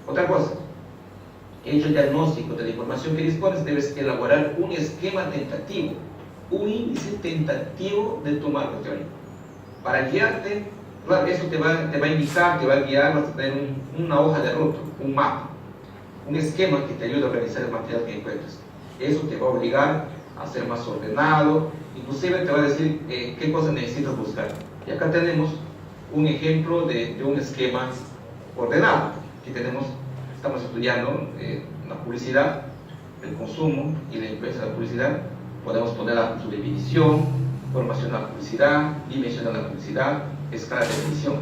Otra cosa, hecho el diagnóstico de la información que dispones, debes elaborar un esquema tentativo, un índice tentativo de tu marco teórico. Para guiarte, claro, eso te va a indicar, te va a guiar, vas a tener una hoja de ruta, un mapa, un esquema que te ayude a organizar el material que encuentres. Eso te va a obligar a ser más ordenado, inclusive te va a decir qué cosas necesitas buscar. Y acá tenemos un ejemplo de un esquema ordenado. Aquí estamos estudiando la publicidad, el consumo y la influencia de la publicidad. Podemos poner su definición, formación de la publicidad, dimensión de la publicidad, escala de definición.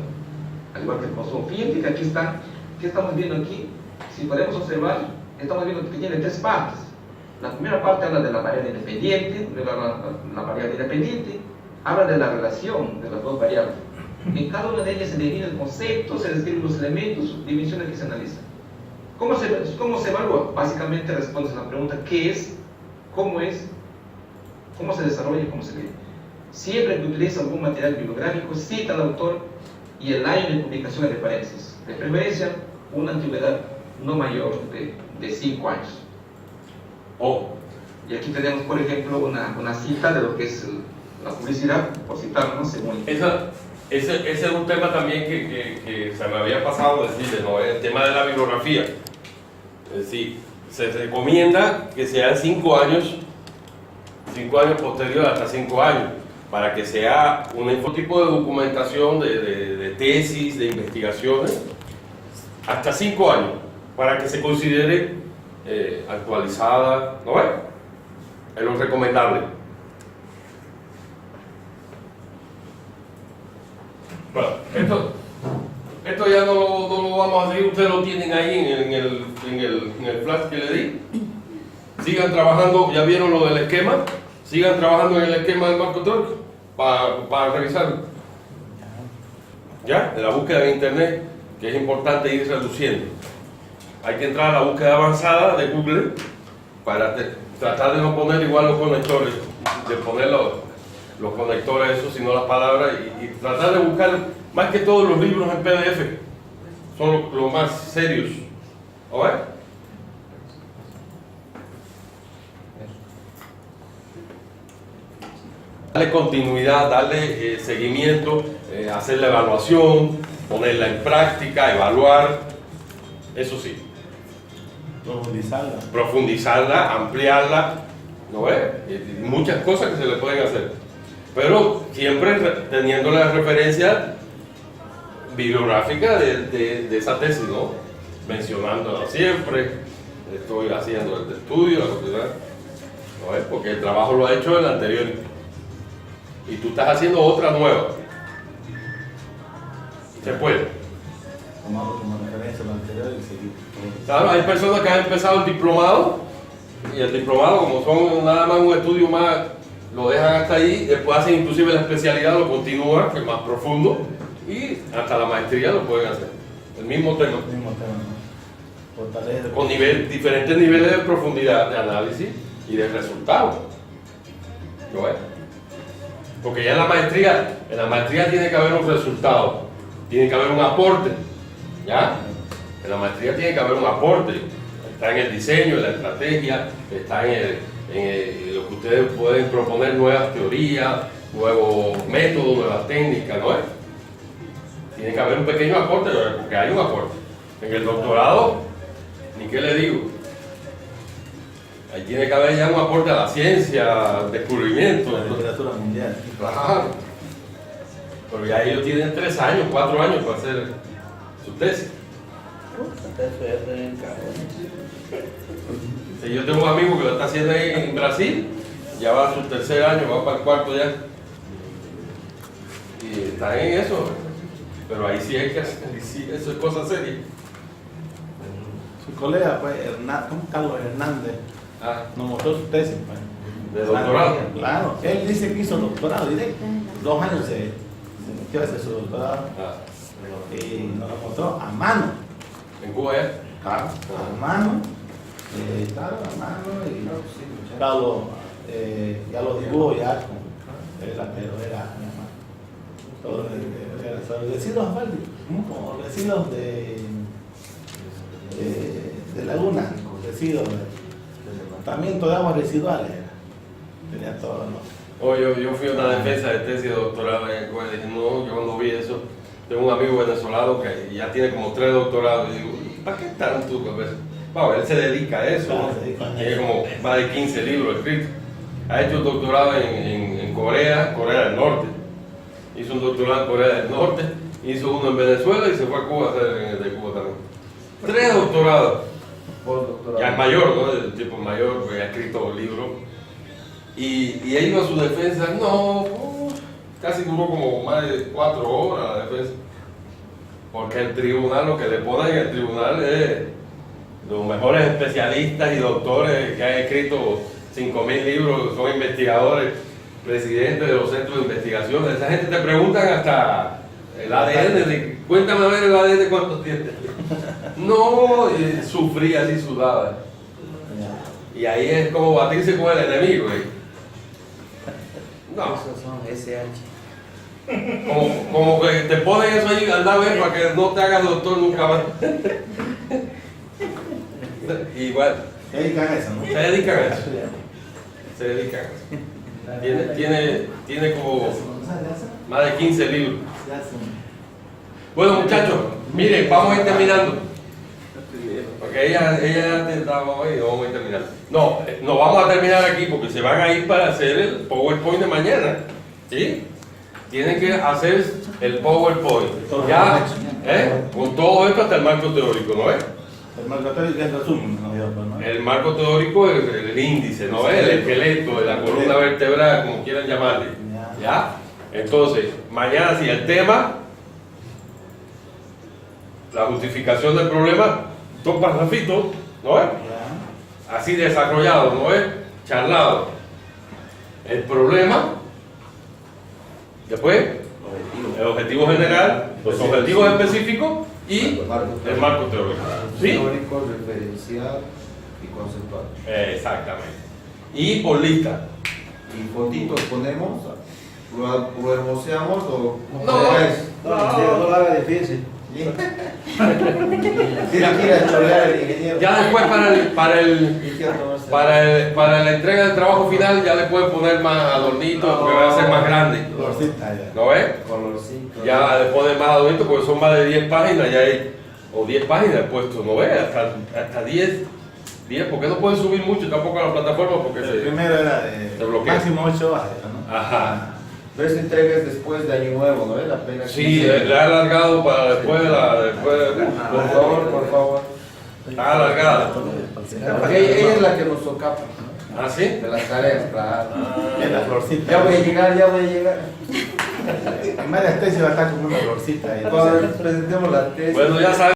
Al igual que el consumo. Fíjate que aquí está, ¿qué estamos viendo aquí? Si podemos observar, estamos viendo que tiene 3 partes. La primera parte habla de la variable independiente, luego la variable independiente habla de la relación de las 2 variables. En cada una de ellas se define el concepto, se describen los elementos, sus dimensiones que se analizan. ¿Cómo se evalúa? Básicamente respondes a la pregunta ¿qué es? ¿Cómo es? ¿Cómo se desarrolla y cómo se ve? Siempre que utiliza algún material bibliográfico, cita al autor y el año de publicación de referencias. De preferencia, una antigüedad no mayor de 5 años. Y aquí tenemos, por ejemplo, una cita de lo que es la publicidad, por citarnos, según... ese es un tema también que se me había pasado decirle, ¿no? El tema de la bibliografía. Es decir, se recomienda que sean 5 años posteriores, hasta 5 años, para que sea un tipo de documentación de tesis, de investigaciones, hasta 5 años, para que se considere actualizada, ¿no es? Es lo recomendable. Bueno, esto ya no lo vamos a seguir, ustedes lo tienen ahí en el flash que le di. Sigan trabajando, ya vieron lo del esquema, sigan trabajando en el esquema del marco teórico para revisarlo. ¿Ya? De la búsqueda en internet, que es importante ir reduciendo. Hay que entrar a la búsqueda avanzada de Google para tratar de no poner igual los conectores, de poner los conectores, eso, sino las palabras, y tratar de buscar más que todos los libros en PDF, son los más serios. ¿O ves? Darle continuidad, darle seguimiento, hacer la evaluación, ponerla en práctica, evaluar, eso sí. Profundizarla, ampliarla, ¿no ves? Muchas cosas que se le pueden hacer. Pero siempre teniendo la referencia bibliográfica de esa tesis, ¿no? Mencionándola siempre, estoy haciendo el estudio, la propiedad, ¿no ves? Porque el trabajo lo ha hecho el anterior. Y tú estás haciendo otra nueva. Se puede. Tomando como referencia lo anterior y seguir. Claro, hay personas que han empezado el diplomado, y el diplomado, como son nada más un estudio más, lo dejan hasta ahí, después hacen inclusive la especialidad, lo continúan, que es más profundo, y hasta la maestría lo pueden hacer. El mismo tema. El mismo tema, ¿no? Con diferentes niveles de profundidad de análisis y de resultados. ¿Lo ves? Porque ya en la maestría tiene que haber un resultado, tiene que haber un aporte. ¿Ya? En la maestría tiene que haber un aporte. Está en el diseño, en la estrategia, está en lo que ustedes pueden proponer, nuevas teorías, nuevos métodos, nuevas técnicas, ¿no es? Tiene que haber un pequeño aporte, porque hay un aporte. En el doctorado, ni qué le digo. Ahí tiene que haber ya un aporte a la ciencia, descubrimiento. La literatura mundial. Claro. Pero ya ellos tienen 3 años, 4 años para hacer su tesis. Sí, yo tengo un amigo que lo está haciendo ahí en Brasil, ya va a su 3er año, va para el 4º ya. Y está en eso. Pero ahí sí hay que hacer, sí, eso es cosa seria. Su colega, pues, Carlos Hernández, nos mostró su tesis, pues. ¿De doctorado? Claro, él dice que hizo doctorado directo. 2 años se metió a hacer su doctorado. Y nos lo mostró a mano. ¿En Cuba ya? Claro, a mano. Claro, a mano. Y claro, ya los dibujos ya pero era todo sobre residuos asfálticos, como residuos de laguna, residuos de tratamiento de aguas residuales. Tenía todo, ¿no? Yo fui a una defensa de tesis de doctorado en Cuba y dije, no, yo cuando vi eso, tengo un amigo venezolano que ya tiene como 3 doctorados y digo, ¿para qué tanto? Bueno, él se dedica a eso, Claro, ¿no? Tiene como más de 15 libros escritos. Ha hecho un doctorado en Corea del Norte. Hizo un doctorado en Corea del Norte, hizo uno en Venezuela y se fue a Cuba a hacer el de Cuba también. 3 doctorados. Ya es mayor, ¿no? El tipo mayor, pues ha escrito libros. Y él iba a su defensa, casi duró como más de 4 horas la defensa. Porque el tribunal, lo que le ponen en el tribunal es los mejores especialistas y doctores que han escrito 5.000 libros, son investigadores, presidentes de los centros de investigación. Esa gente te preguntan hasta el ADN, cuéntame a ver el ADN cuántos tiene. No, sufrí así sudada. Y ahí es como batirse con el enemigo. No. Esos son SH. Como que te ponen eso ahí, anda a ver para que no te hagas doctor nunca más. Igual. Se dedican a eso, ¿no? Se dedican a eso. Se dedican a eso. Tiene como más de 15 libros. Bueno, muchachos, miren, vamos a ir terminando. Porque ella estaba hoy y vamos a ir terminando. No vamos a terminar aquí porque se van a ir para hacer el PowerPoint de mañana. ¿Sí? Tienen que hacer el PowerPoint. Ya, con todo esto hasta el marco teórico, ¿no es? El marco teórico es el resumen, ¿no? El marco teórico es el índice, ¿no es? El esqueleto de la columna vertebral, como quieran llamarle. ¿Ya? Entonces, mañana sí, el tema, la justificación del problema, 2 parrafitos, ¿no es? Así desarrollado, ¿no es? Charlado. El problema, después, el objetivo general, los objetivos específicos y el marco teórico. ¿Sí? Teórico, referencial y conceptual. Exactamente. Y por lista. Y fotitos ponemos, lo hermoseamos o No lo haga difícil. Tira chorear el ingeniero. Ya después para la entrega del trabajo final ya le pueden poner más adornitos porque van a ser más grandes. ¿No ves? Colorcito. Ya le ponen más adornitos porque son más de 10 páginas ya hay, o 10 páginas puestos, ¿no ves? Hasta 10, porque no pueden subir mucho tampoco a la plataforma porque El primero era de bloquea. máximo 8 hojas, ¿no? Ajá. Pero esta entrega es después de Año Nuevo, ¿no es? La pena. Sí, le ha alargado para después Por favor. Está alargada. Ella es la que nos socapa. ¿Ah, sí? De las tareas, claro. Es la florcita. Ya voy a llegar. En varias tesis va a estar como una florcita ahí. Cuando presentemos la tesis. Bueno, ya saben.